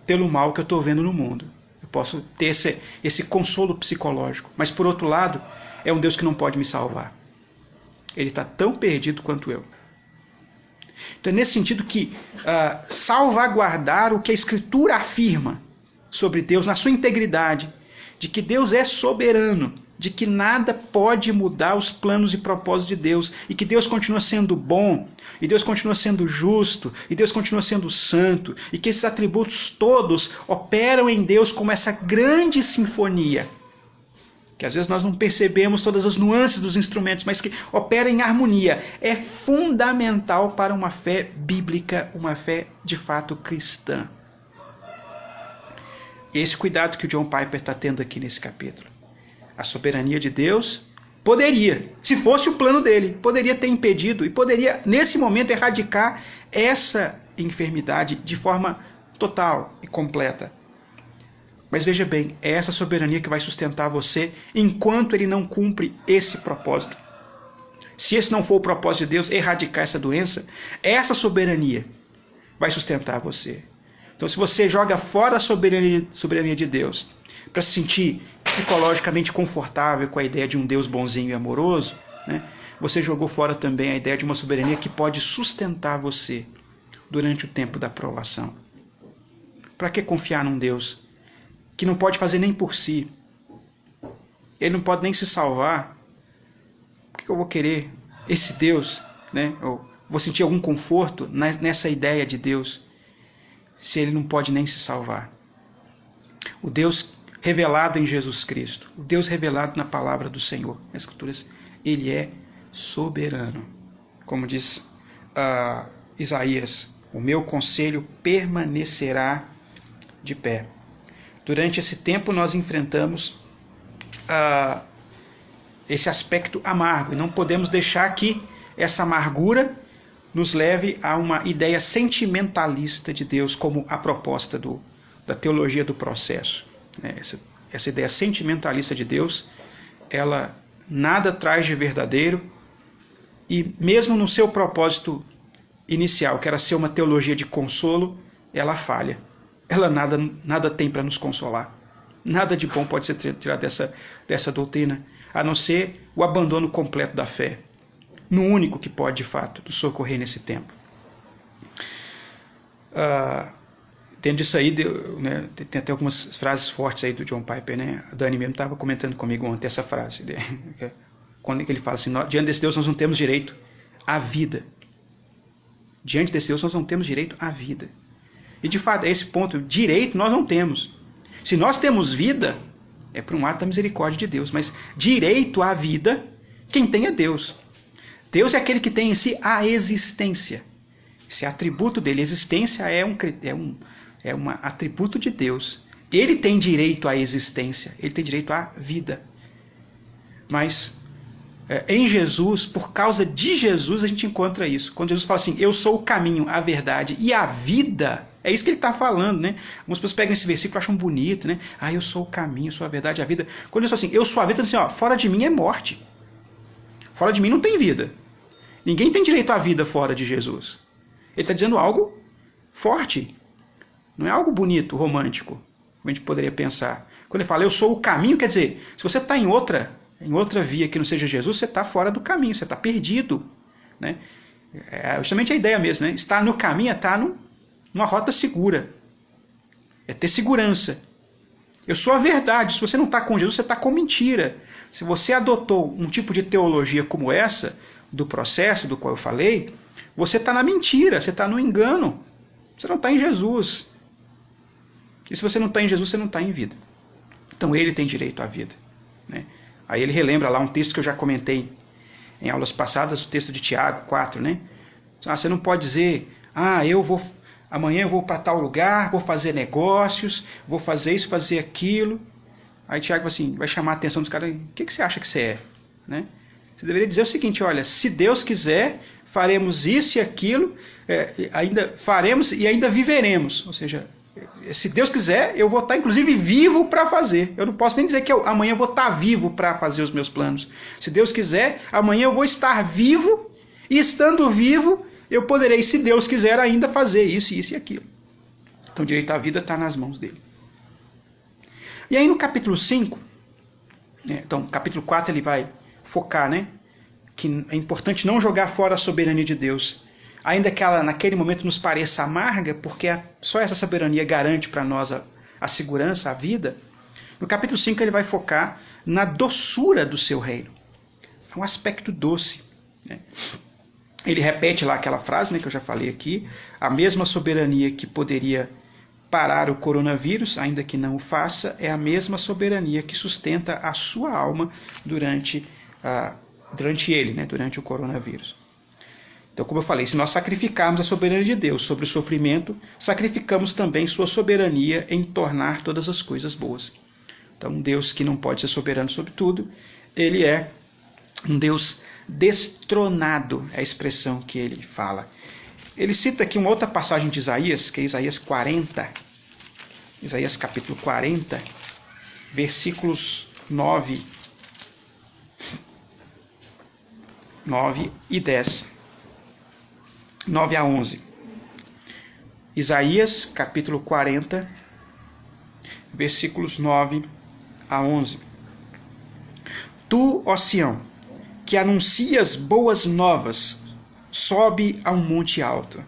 Speaker 1: pelo mal que eu estou vendo no mundo. Eu posso ter esse consolo psicológico. Mas, por outro lado, é um Deus que não pode me salvar. Ele está tão perdido quanto eu. Então é nesse sentido que salvaguardar o que a Escritura afirma sobre Deus na sua integridade, de que Deus é soberano, de que nada pode mudar os planos e propósitos de Deus, e que Deus continua sendo bom, e Deus continua sendo justo, e Deus continua sendo santo, e que esses atributos todos operam em Deus como essa grande sinfonia, que às vezes nós não percebemos todas as nuances dos instrumentos, mas que opera em harmonia. É fundamental para uma fé bíblica, uma fé de fato cristã. Esse cuidado que o John Piper está tendo aqui nesse capítulo. A soberania de Deus poderia, se fosse o plano dele, poderia ter impedido e poderia, nesse momento, erradicar essa enfermidade de forma total e completa. Mas veja bem, é essa soberania que vai sustentar você enquanto ele não cumpre esse propósito. Se esse não for o propósito de Deus, erradicar essa doença, essa soberania vai sustentar você. Então, se você joga fora a soberania de Deus para se sentir psicologicamente confortável com a ideia de um Deus bonzinho e amoroso, né, você jogou fora também a ideia de uma soberania que pode sustentar você durante o tempo da provação. Para que confiar num Deus que não pode fazer nem por si? Ele não pode nem se salvar. Por que eu vou querer esse Deus, né? Eu vou sentir algum conforto nessa ideia de Deus, se ele não pode nem se salvar? O Deus revelado em Jesus Cristo, o Deus revelado na palavra do Senhor, nas Escrituras, ele é soberano. Como diz Isaías, o meu conselho permanecerá de pé. Durante esse tempo nós enfrentamos esse aspecto amargo, e não podemos deixar que essa amargura nos leve a uma ideia sentimentalista de Deus, como a proposta da teologia do processo. Essa ideia sentimentalista de Deus, ela nada traz de verdadeiro, e mesmo no seu propósito inicial, que era ser uma teologia de consolo, ela falha. Ela nada tem para nos consolar. Nada de bom pode ser tirado dessa doutrina, a não ser o abandono completo da fé, no único que pode, de fato, nos socorrer nesse tempo. Dentro disso aí, né, tem até algumas frases fortes aí do John Piper, né? A Dani mesmo estava comentando comigo ontem essa frase, quando ele fala assim: diante desse Deus nós não temos direito à vida. Diante desse Deus nós não temos direito à vida. E de fato, é esse ponto, direito nós não temos. Se nós temos vida, é por um ato da misericórdia de Deus, mas direito à vida, quem tem é Deus. Deus é aquele que tem em si a existência. Esse atributo dele, existência é um atributo de Deus. Ele tem direito à existência, ele tem direito à vida. Mas em Jesus, por causa de Jesus, a gente encontra isso. Quando Jesus fala assim: eu sou o caminho, a verdade e a vida, é isso que ele está falando, né? Algumas pessoas pegam esse versículo e acham bonito, né? Eu sou o caminho, eu sou a verdade e a vida. Quando ele fala assim: eu sou a vida, assim, fora de mim é morte. Fora de mim não tem vida. Ninguém tem direito à vida fora de Jesus. Ele está dizendo algo forte. Não é algo bonito, romântico, como a gente poderia pensar. Quando ele fala: eu sou o caminho, quer dizer, se você está em outra via que não seja Jesus, você está fora do caminho, você está perdido, né? É justamente a ideia mesmo, né? Estar no caminho é estar numa rota segura, é ter segurança. Eu sou a verdade. Se você não está com Jesus, você está com mentira. Se você adotou um tipo de teologia como essa, do processo do qual eu falei, você está na mentira, você está no engano, você não está em Jesus. E se você não está em Jesus, você não está em vida. Então ele tem direito à vida, né? Aí ele relembra lá um texto que eu já comentei em aulas passadas, o texto de Tiago 4, né? Você não pode dizer: amanhã eu vou para tal lugar, vou fazer negócios, vou fazer isso, fazer aquilo. Aí Tiago assim, vai chamar a atenção dos caras: o que você acha que você é? Né? Você deveria dizer o seguinte: olha, se Deus quiser, faremos isso e aquilo, ainda faremos e ainda viveremos. Ou seja, se Deus quiser, eu vou estar inclusive vivo para fazer. Eu não posso nem dizer que amanhã eu vou estar vivo para fazer os meus planos. Se Deus quiser, amanhã eu vou estar vivo, e estando vivo, eu poderei, se Deus quiser, ainda fazer isso e aquilo. Então o direito à vida está nas mãos dele. E aí no capítulo 5, então capítulo 4 ele vai focar, né, que é importante não jogar fora a soberania de Deus, ainda que ela naquele momento nos pareça amarga, porque só essa soberania garante para nós a segurança, a vida. No capítulo 5 ele vai focar na doçura do seu reino. É um aspecto doce, né? Ele repete lá aquela frase, né, que eu já falei aqui, a mesma soberania que poderia parar o coronavírus, ainda que não o faça, é a mesma soberania que sustenta a sua alma durante ele, né, durante o coronavírus. Então, como eu falei, se nós sacrificarmos a soberania de Deus sobre o sofrimento, sacrificamos também sua soberania em tornar todas as coisas boas. Então, um Deus que não pode ser soberano sobre tudo, ele é um Deus destronado, é a expressão que ele fala. Ele cita aqui uma outra passagem de Isaías, que é Isaías 40, Isaías capítulo 40, versículos 9 e 10. 9 a 11. Isaías capítulo 40, versículos 9 a 11. Tu, ó Sião, que anuncias boas novas, sobe a um monte alto.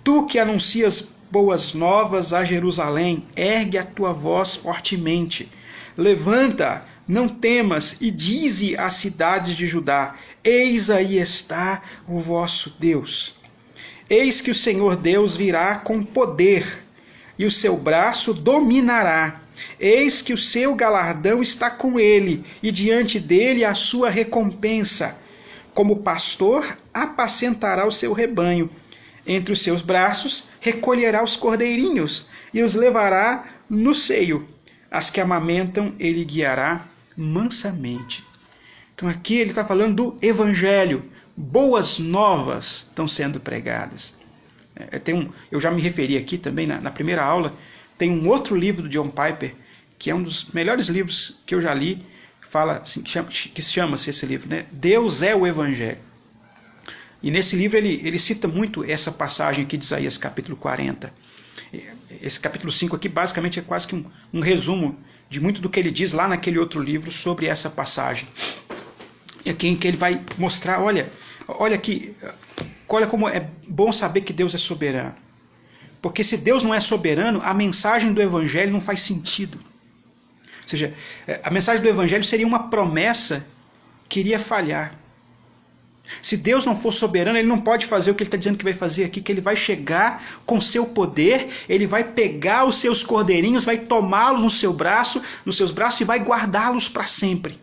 Speaker 1: Tu que anuncias boas novas a Jerusalém, ergue a tua voz fortemente. Levanta, não temas, e dize às cidades de Judá: eis aí está o vosso Deus. Eis que o Senhor Deus virá com poder, e o seu braço dominará. Eis que o seu galardão está com ele, e diante dele a sua recompensa. Como pastor, apacentará o seu rebanho. Entre os seus braços recolherá os cordeirinhos, e os levará no seio. As que amamentam ele guiará mansamente. Então aqui ele está falando do Evangelho. Boas novas estão sendo pregadas. Eu já me referi aqui também na primeira aula. Tem um outro livro do John Piper, que é um dos melhores livros que eu já li, fala assim, que chama-se esse livro, né? Deus é o Evangelho. E nesse livro ele cita muito essa passagem aqui de Isaías capítulo 40. Esse capítulo 5 aqui basicamente é quase que um resumo de muito do que ele diz lá naquele outro livro sobre essa passagem. E aqui em que ele vai mostrar, olha aqui, olha como é bom saber que Deus é soberano. Porque se Deus não é soberano, a mensagem do Evangelho não faz sentido. Ou seja, a mensagem do Evangelho seria uma promessa que iria falhar. Se Deus não for soberano, ele não pode fazer o que ele está dizendo que vai fazer aqui, que ele vai chegar com seu poder, ele vai pegar os seus cordeirinhos, vai tomá-los nos seus braços e vai guardá-los para sempre.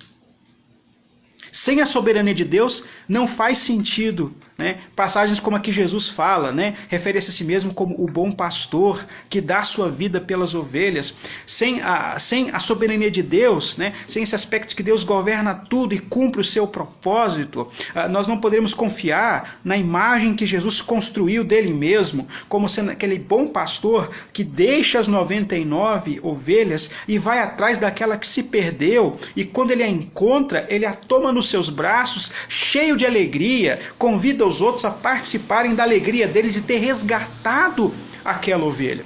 Speaker 1: Sem a soberania de Deus, não faz sentido, né? Passagens como a que Jesus fala, né? Refere-se a si mesmo como o bom pastor que dá a sua vida pelas ovelhas. Sem a soberania de Deus, né? Sem esse aspecto de que Deus governa tudo e cumpre o seu propósito, nós não poderemos confiar na imagem que Jesus construiu dele mesmo, como sendo aquele bom pastor que deixa as 99 ovelhas e vai atrás daquela que se perdeu, e quando ele a encontra, ele a toma nos seus braços, cheio de alegria, convida os outros a participarem da alegria deles de ter resgatado aquela ovelha.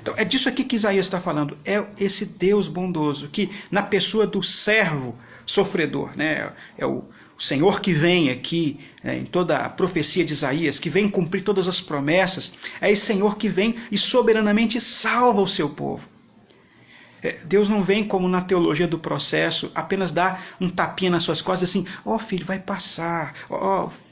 Speaker 1: Então é disso aqui que Isaías está falando, é esse Deus bondoso, que na pessoa do servo sofredor, né, é o Senhor que vem aqui, né, em toda a profecia de Isaías, que vem cumprir todas as promessas, é esse Senhor que vem e soberanamente salva o seu povo. Deus não vem como na teologia do processo, apenas dar um tapinha nas suas costas assim, filho, vai passar,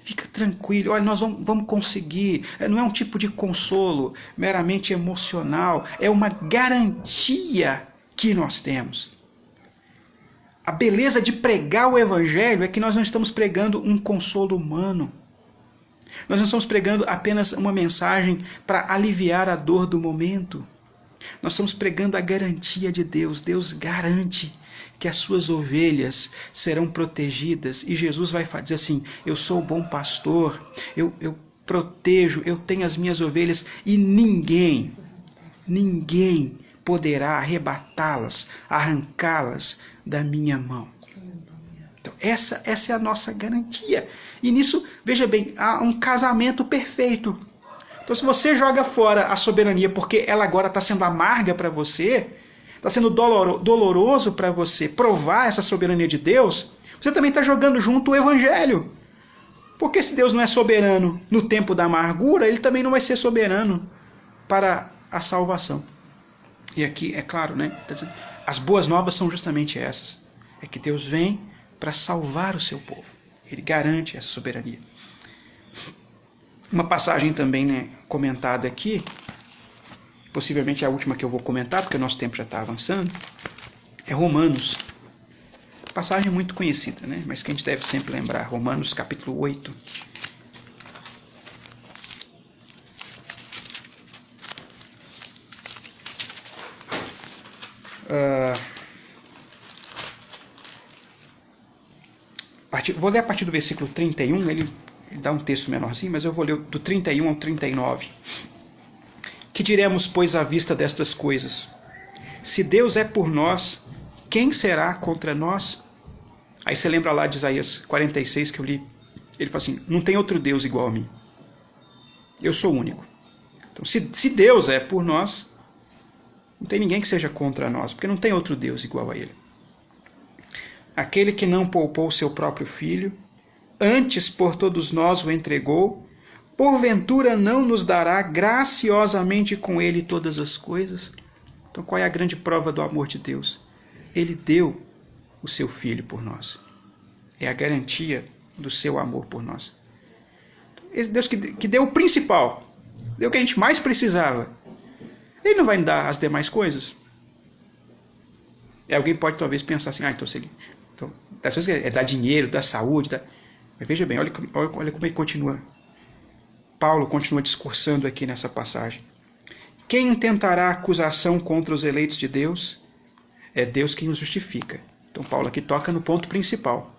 Speaker 1: fica tranquilo, nós vamos conseguir. Não é um tipo de consolo meramente emocional, é uma garantia que nós temos. A beleza de pregar o Evangelho é que nós não estamos pregando um consolo humano. Nós não estamos pregando apenas uma mensagem para aliviar a dor do momento. Nós estamos pregando a garantia de Deus. Deus garante que as suas ovelhas serão protegidas. E Jesus vai dizer assim, eu sou o bom pastor, eu protejo, eu tenho as minhas ovelhas e ninguém poderá arrebatá-las, arrancá-las da minha mão. Então, essa é a nossa garantia. E nisso, veja bem, há um casamento perfeito. Então, se você joga fora a soberania porque ela agora está sendo amarga para você, está sendo doloroso para você provar essa soberania de Deus, você também está jogando junto o Evangelho. Porque se Deus não é soberano no tempo da amargura, ele também não vai ser soberano para a salvação. E aqui, é claro, né? As boas novas são justamente essas. É que Deus vem para salvar o seu povo. Ele garante essa soberania. Uma passagem também, né, comentada aqui, possivelmente a última que eu vou comentar, porque o nosso tempo já está avançando, é Romanos. Passagem muito conhecida, né, mas que a gente deve sempre lembrar. Romanos capítulo 8. Vou ler a partir do versículo 31, ele dá um texto menorzinho, mas eu vou ler do 31 ao 39. Que diremos, pois, à vista destas coisas? Se Deus é por nós, quem será contra nós? Aí você lembra lá de Isaías 46 que eu li? Ele fala assim, não tem outro Deus igual a mim. Eu sou único. Então, se Deus é por nós, não tem ninguém que seja contra nós, porque não tem outro Deus igual a Ele. Aquele que não poupou o seu próprio filho, antes por todos nós o entregou, porventura não nos dará graciosamente com ele todas as coisas? Então qual é a grande prova do amor de Deus? Ele deu o seu filho por nós. É a garantia do seu amor por nós. Deus que deu o principal, deu o que a gente mais precisava. Ele não vai nos dar as demais coisas? Alguém pode talvez pensar assim, então se ele... Então, das coisas é dar dinheiro, dar saúde, mas veja bem, olha como ele continua. Paulo continua discursando aqui nessa passagem. Quem intentará acusação contra os eleitos de Deus? É Deus quem os justifica. Então Paulo aqui toca no ponto principal.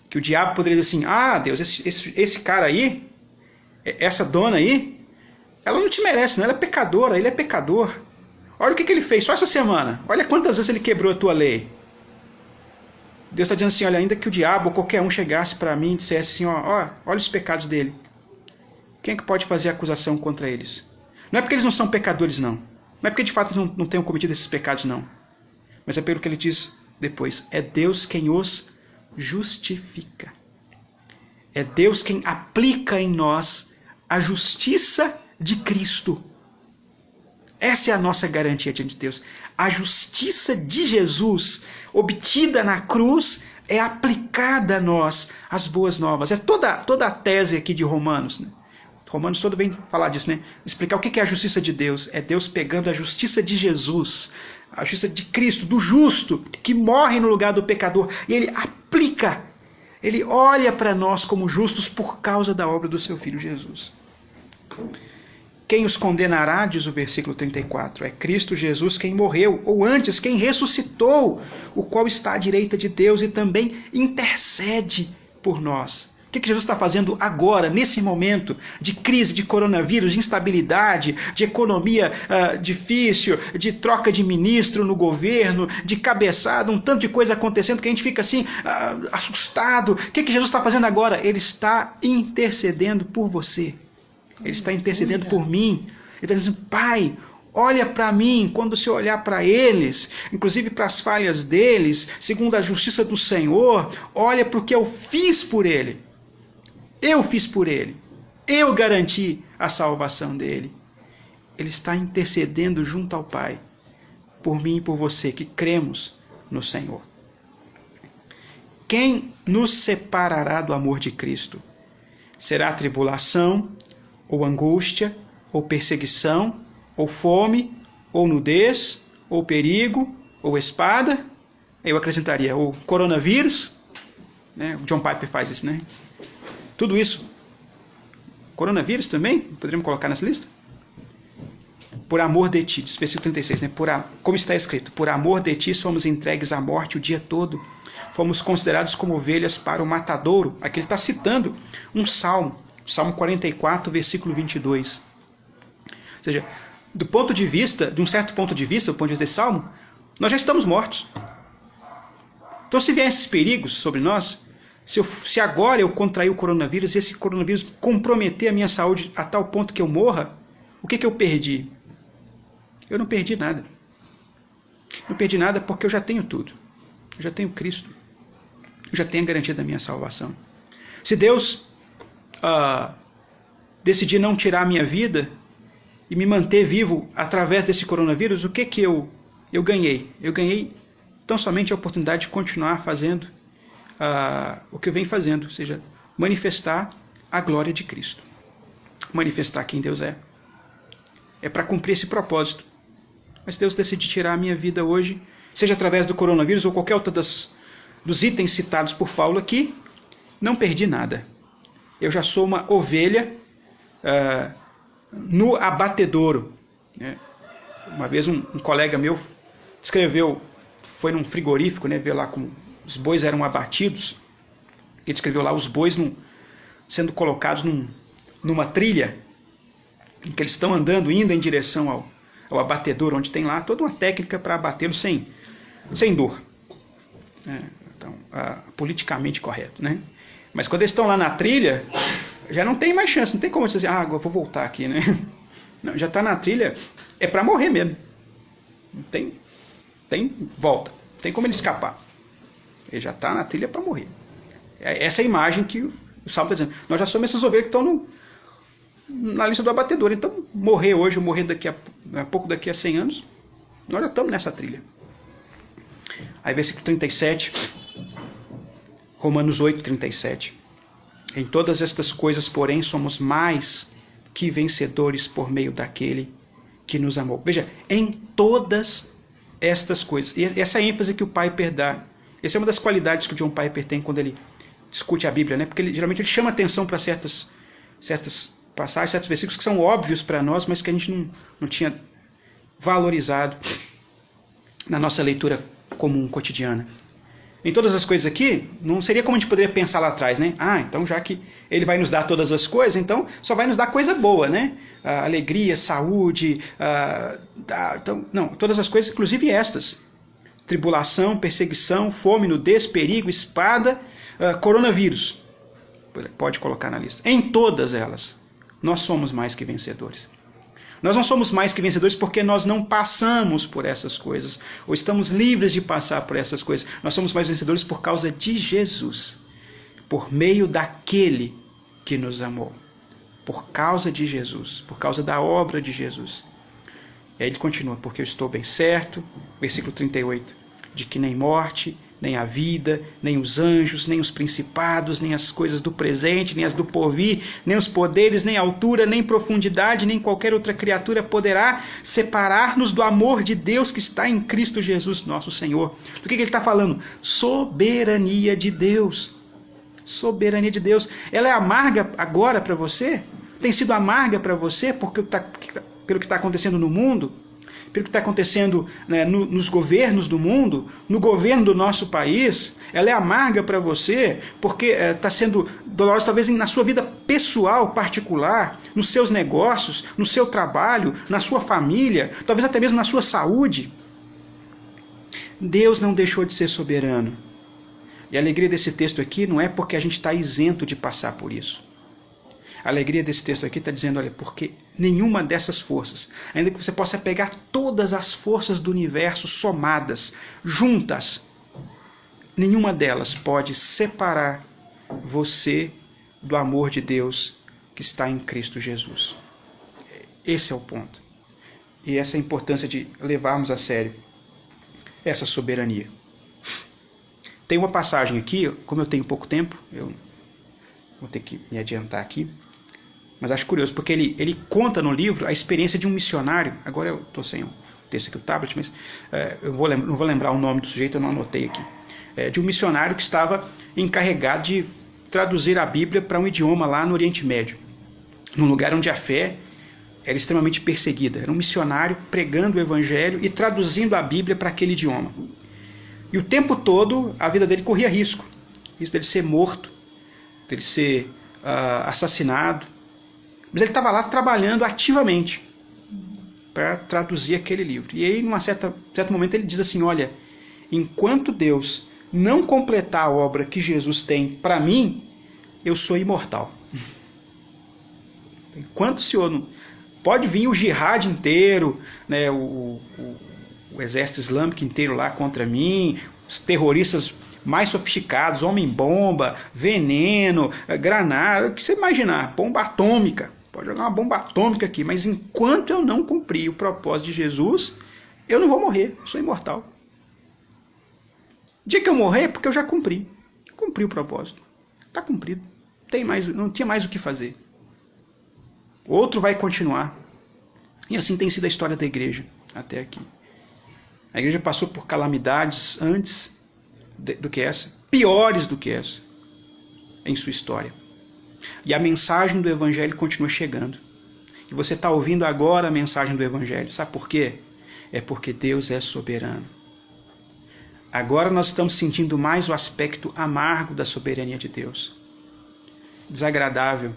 Speaker 1: Que o diabo poderia dizer assim, Deus, esse cara aí, essa dona aí, ela não te merece, não, ela é pecadora, ele é pecador. Olha o que ele fez só essa semana, olha quantas vezes ele quebrou a tua lei. Deus está dizendo assim, olha, ainda que o diabo ou qualquer um chegasse para mim e dissesse assim, olha os pecados dele. Quem é que pode fazer acusação contra eles? Não é porque eles não são pecadores, não. Não é porque de fato eles não tenham cometido esses pecados, não. Mas é pelo que ele diz depois. É Deus quem os justifica. É Deus quem aplica em nós a justiça de Cristo. Essa é a nossa garantia diante de Deus. A justiça de Jesus, obtida na cruz, é aplicada a nós, as boas novas. É toda a tese aqui de Romanos, né? Romanos todo vem falar disso, né? Explicar o que é a justiça de Deus. É Deus pegando a justiça de Jesus, a justiça de Cristo, do justo, que morre no lugar do pecador, e ele aplica, ele olha para nós como justos por causa da obra do seu Filho Jesus. Quem os condenará, diz o versículo 34, é Cristo Jesus quem morreu, ou antes, quem ressuscitou, o qual está à direita de Deus e também intercede por nós. O que Jesus está fazendo agora, nesse momento de crise, de coronavírus, de instabilidade, de economia difícil, de troca de ministro no governo, de cabeçada, um tanto de coisa acontecendo que a gente fica assim, assustado. O que Jesus está fazendo agora? Ele está intercedendo por você. Ele está intercedendo por mim. Ele está dizendo, Pai, olha para mim, quando você olhar para eles, inclusive para as falhas deles, segundo a justiça do Senhor, olha para o que eu fiz por ele. Eu fiz por ele. Eu garanti a salvação dele. Ele está intercedendo junto ao Pai, por mim e por você, que cremos no Senhor. Quem nos separará do amor de Cristo? Será a tribulação, ou angústia, ou perseguição, ou fome, ou nudez, ou perigo, ou espada? Eu acrescentaria, ou coronavírus, né? O John Piper faz isso, né? Tudo isso. Coronavírus também? Poderíamos colocar nessa lista? Por amor de ti, diz versículo 36, né? Como está escrito, por amor de ti somos entregues à morte o dia todo. Fomos considerados como ovelhas para o matadouro. Aqui ele está citando um salmo, Salmo 44, versículo 22. Ou seja, do ponto de vista, de um certo ponto de vista, do ponto de vista desse salmo, nós já estamos mortos. Então, se vier esses perigos sobre nós, se agora eu contrair o coronavírus e esse coronavírus comprometer a minha saúde a tal ponto que eu morra, o que eu perdi? Eu não perdi nada. Não perdi nada porque eu já tenho tudo. Eu já tenho Cristo. Eu já tenho a garantia da minha salvação. Se Deus decidir não tirar a minha vida e me manter vivo através desse coronavírus, o que eu eu ganhei tão somente a oportunidade de continuar fazendo o que eu venho fazendo, ou seja, manifestar a glória de Cristo, manifestar quem Deus é. É para cumprir esse propósito. Mas Deus decide tirar a minha vida hoje, seja através do coronavírus ou qualquer outro dos itens citados por Paulo aqui, não perdi nada. Eu já sou uma ovelha no abatedouro. Né? Uma vez um colega meu escreveu, foi num frigorífico, né, ver lá como os bois eram abatidos. Ele escreveu lá os bois sendo colocados numa trilha, em que eles estão andando, indo em direção ao abatedouro, onde tem lá toda uma técnica para abatê-lo sem dor. Então, politicamente correto, né? Mas quando eles estão lá na trilha, já não tem mais chance, não tem como dizer assim, agora eu vou voltar aqui, né? Não, já está na trilha, é para morrer mesmo. Não tem volta, não tem como ele escapar. Ele já está na trilha para morrer. Essa é a imagem que o Salmo está dizendo. Nós já somos essas ovelhas que estão na lista do abatedor. Então, morrer hoje ou morrer daqui a pouco, daqui a 100 anos, nós já estamos nessa trilha. Aí, versículo 37, Romanos 8, 37. Em todas estas coisas, porém, somos mais que vencedores por meio daquele que nos amou. Veja, em todas estas coisas. E essa ênfase que o Piper dá. Essa é uma das qualidades que o John Piper tem quando ele discute a Bíblia, né? Porque geralmente ele chama atenção para certas passagens, certos versículos que são óbvios para nós, mas que a gente não tinha valorizado na nossa leitura comum, cotidiana. Em todas as coisas aqui, não seria como a gente poderia pensar lá atrás, né? Então já que ele vai nos dar todas as coisas, então só vai nos dar coisa boa, né? Alegria, saúde, então, não, todas as coisas, inclusive estas. Tribulação, perseguição, fome, nudez, perigo, espada, coronavírus. Pode colocar na lista. Em todas elas, nós somos mais que vencedores. Nós não somos mais que vencedores porque nós não passamos por essas coisas, ou estamos livres de passar por essas coisas. Nós somos mais vencedores por causa de Jesus, por meio daquele que nos amou. Por causa de Jesus, por causa da obra de Jesus. E aí ele continua, porque eu estou bem certo, versículo 38, de que nem morte, nem a vida, nem os anjos, nem os principados, nem as coisas do presente, nem as do porvir, nem os poderes, nem altura, nem profundidade, nem qualquer outra criatura poderá separar-nos do amor de Deus que está em Cristo Jesus, nosso Senhor. Do que ele está falando? Soberania de Deus. Soberania de Deus. Ela é amarga agora para você? Tem sido amarga para você pelo que está acontecendo no mundo? Pelo que está acontecendo, né, nos governos do mundo, no governo do nosso país? Ela é amarga para você porque está sendo dolorosa talvez na sua vida pessoal, particular, nos seus negócios, no seu trabalho, na sua família, talvez até mesmo na sua saúde. Deus não deixou de ser soberano. E a alegria desse texto aqui não é porque a gente está isento de passar por isso. A alegria desse texto aqui está dizendo, olha, porque nenhuma dessas forças, ainda que você possa pegar todas as forças do universo somadas, juntas, nenhuma delas pode separar você do amor de Deus que está em Cristo Jesus. Esse é o ponto. E essa é a importância de levarmos a sério essa soberania. Tem uma passagem aqui, como eu tenho pouco tempo, eu vou ter que me adiantar aqui, mas acho curioso, porque ele conta no livro a experiência de um missionário. Agora eu estou sem o texto aqui, o tablet, mas eu não vou lembrar o nome do sujeito, eu não anotei aqui. De um missionário que estava encarregado de traduzir a Bíblia para um idioma lá no Oriente Médio, num lugar onde a fé era extremamente perseguida. Era um missionário pregando o Evangelho e traduzindo a Bíblia para aquele idioma. E o tempo todo a vida dele corria risco dele ser morto, dele ser assassinado. Mas ele estava lá trabalhando ativamente para traduzir aquele livro. E aí, num certo momento, ele diz assim, olha, enquanto Deus não completar a obra que Jesus tem para mim, eu sou imortal. Enquanto o Senhor não... Pode vir o jihad inteiro, né, o exército islâmico inteiro lá contra mim, os terroristas mais sofisticados, homem-bomba, veneno, granada, o que você imaginar, bomba atômica. Pode jogar uma bomba atômica aqui, mas enquanto eu não cumprir o propósito de Jesus, eu não vou morrer, eu sou imortal. O dia que eu morrer é porque eu já cumpri. Cumpri o propósito. Está cumprido. Não tinha mais o que fazer. Outro vai continuar. E assim tem sido a história da igreja até aqui. A igreja passou por calamidades antes do que essa, piores do que essa, em sua história. E a mensagem do Evangelho continua chegando. E você está ouvindo agora a mensagem do Evangelho. Sabe por quê? É porque Deus é soberano. Agora nós estamos sentindo mais o aspecto amargo da soberania de Deus. Desagradável,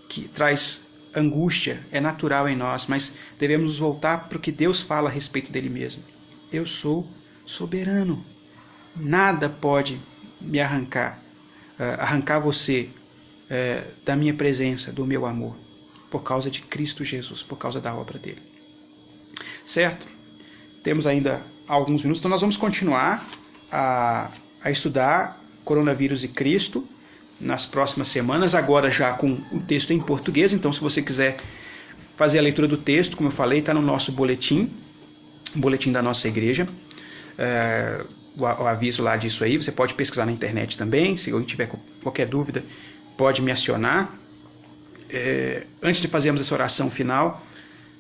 Speaker 1: que traz angústia, é natural em nós, mas devemos nos voltar para o que Deus fala a respeito dele mesmo. Eu sou soberano. Nada pode me arrancar você da minha presença, do meu amor, por causa de Cristo Jesus, por causa da obra dele. Certo? Temos ainda alguns minutos, então nós vamos continuar a estudar Coronavírus e Cristo nas próximas semanas, agora já com o texto em português. Então, se você quiser fazer a leitura do texto, como eu falei, está no nosso boletim, o boletim da nossa igreja, o aviso lá disso aí. Você pode pesquisar na internet também, se alguém tiver qualquer dúvida, pode me acionar. Antes de fazermos essa oração final,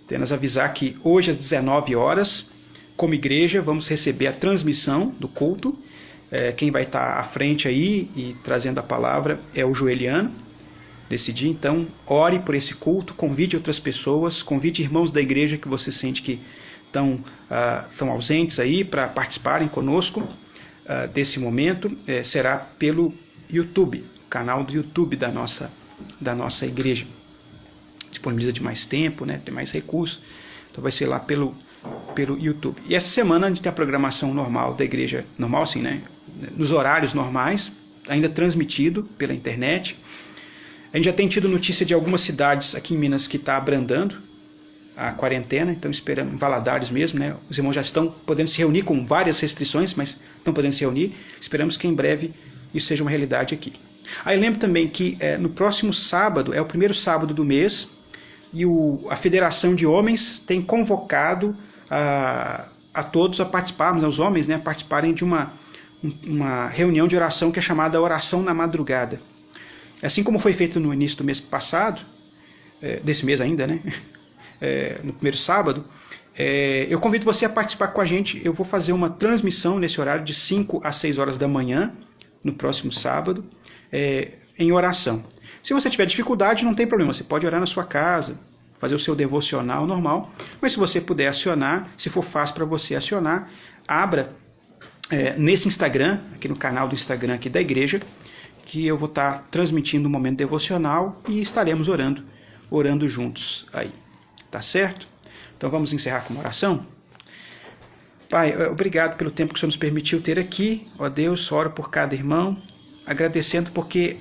Speaker 1: temos avisar que hoje às 19 horas, como igreja, vamos receber a transmissão do culto. Quem vai estar à frente aí e trazendo a palavra é o Joeliano desse dia. Então, ore por esse culto, convide outras pessoas, convide irmãos da igreja que você sente que estão ausentes aí para participarem conosco desse momento. Será pelo YouTube, canal do YouTube da nossa igreja. Disponibiliza de mais tempo, né? Tem mais recursos, então vai ser lá pelo YouTube. E essa semana a gente tem a programação normal da igreja, normal assim, né? Nos horários normais, ainda transmitido pela internet. A gente já tem tido notícia de algumas cidades aqui em Minas que está abrandando a quarentena, então esperamos, em Valadares mesmo, né? Os irmãos já estão podendo se reunir com várias restrições, mas estão podendo se reunir. Esperamos que em breve isso seja uma realidade aqui. Aí lembro também que no próximo sábado, é o primeiro sábado do mês, e a Federação de Homens tem convocado a todos a participarmos, os homens, né, a participarem de uma reunião de oração que é chamada Oração na Madrugada. Assim como foi feito no início do mês passado, desse mês ainda, né, no primeiro sábado, eu convido você a participar com a gente. Eu vou fazer uma transmissão nesse horário de 5 às 6 horas da manhã, no próximo sábado, em oração. Se você tiver dificuldade, não tem problema, você pode orar na sua casa, fazer o seu devocional normal, mas se você puder acionar, se for fácil para você acionar, abra nesse Instagram, aqui no canal do Instagram aqui da igreja, que eu vou estar transmitindo um momento devocional e estaremos orando juntos aí, tá certo? Então vamos encerrar com uma oração? Pai, obrigado pelo tempo que o Senhor nos permitiu ter aqui, ó Deus, oro por cada irmão, agradecendo porque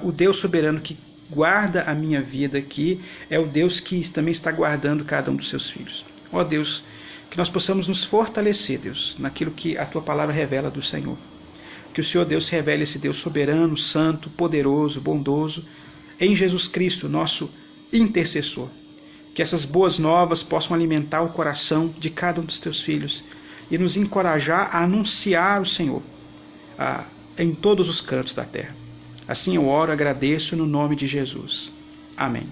Speaker 1: o Deus soberano que guarda a minha vida aqui é o Deus que também está guardando cada um dos seus filhos. Ó Deus, que nós possamos nos fortalecer, Deus, naquilo que a Tua palavra revela do Senhor. Que o Senhor Deus revele esse Deus soberano, santo, poderoso, bondoso, em Jesus Cristo, nosso intercessor. Que essas boas novas possam alimentar o coração de cada um dos Teus filhos e nos encorajar a anunciar o Senhor em todos os cantos da terra. Assim eu oro, agradeço no nome de Jesus. Amém.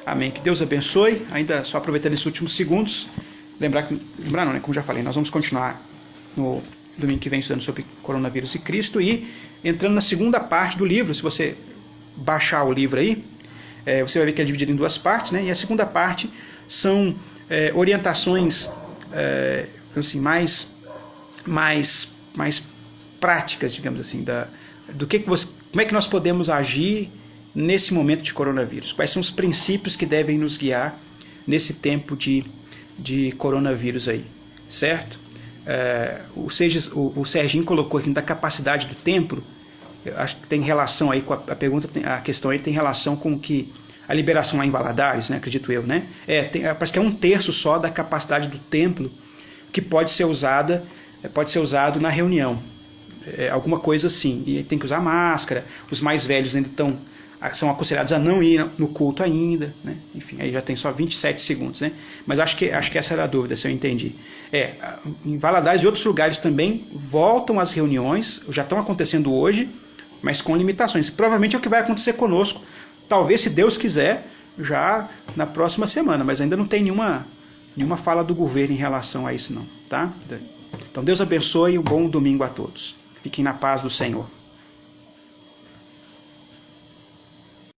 Speaker 1: Amém. Que Deus abençoe. Ainda só aproveitando esses últimos segundos, lembrar não, né? Como já falei, nós vamos continuar no domingo que vem estudando sobre coronavírus e Cristo e entrando na segunda parte do livro. Se você baixar o livro aí, você vai ver que é dividido em duas partes, né? E a segunda parte são orientações assim, mais práticas, digamos assim, como é que nós podemos agir nesse momento de coronavírus. Quais são os princípios que devem nos guiar nesse tempo de coronavírus aí, certo? O Serginho colocou aqui da capacidade do templo. Eu acho que tem relação aí com a pergunta, a questão aí tem relação com que a liberação lá em Valadares, né, acredito eu, né? Parece que é 1/3 só da capacidade do templo que pode ser usado na reunião. Alguma coisa assim. E tem que usar máscara. Os mais velhos ainda estão são aconselhados a não ir no culto ainda, né? Enfim, aí já tem só 27 segundos, né? Mas acho que essa era a dúvida, se eu entendi. Em Valadares e outros lugares também voltam as reuniões, já estão acontecendo hoje, mas com limitações. Provavelmente é o que vai acontecer conosco, talvez, se Deus quiser, já na próxima semana, mas ainda não tem nenhuma fala do governo em relação a isso não, tá? Então Deus abençoe e um bom domingo a todos. Fiquem na paz do Senhor.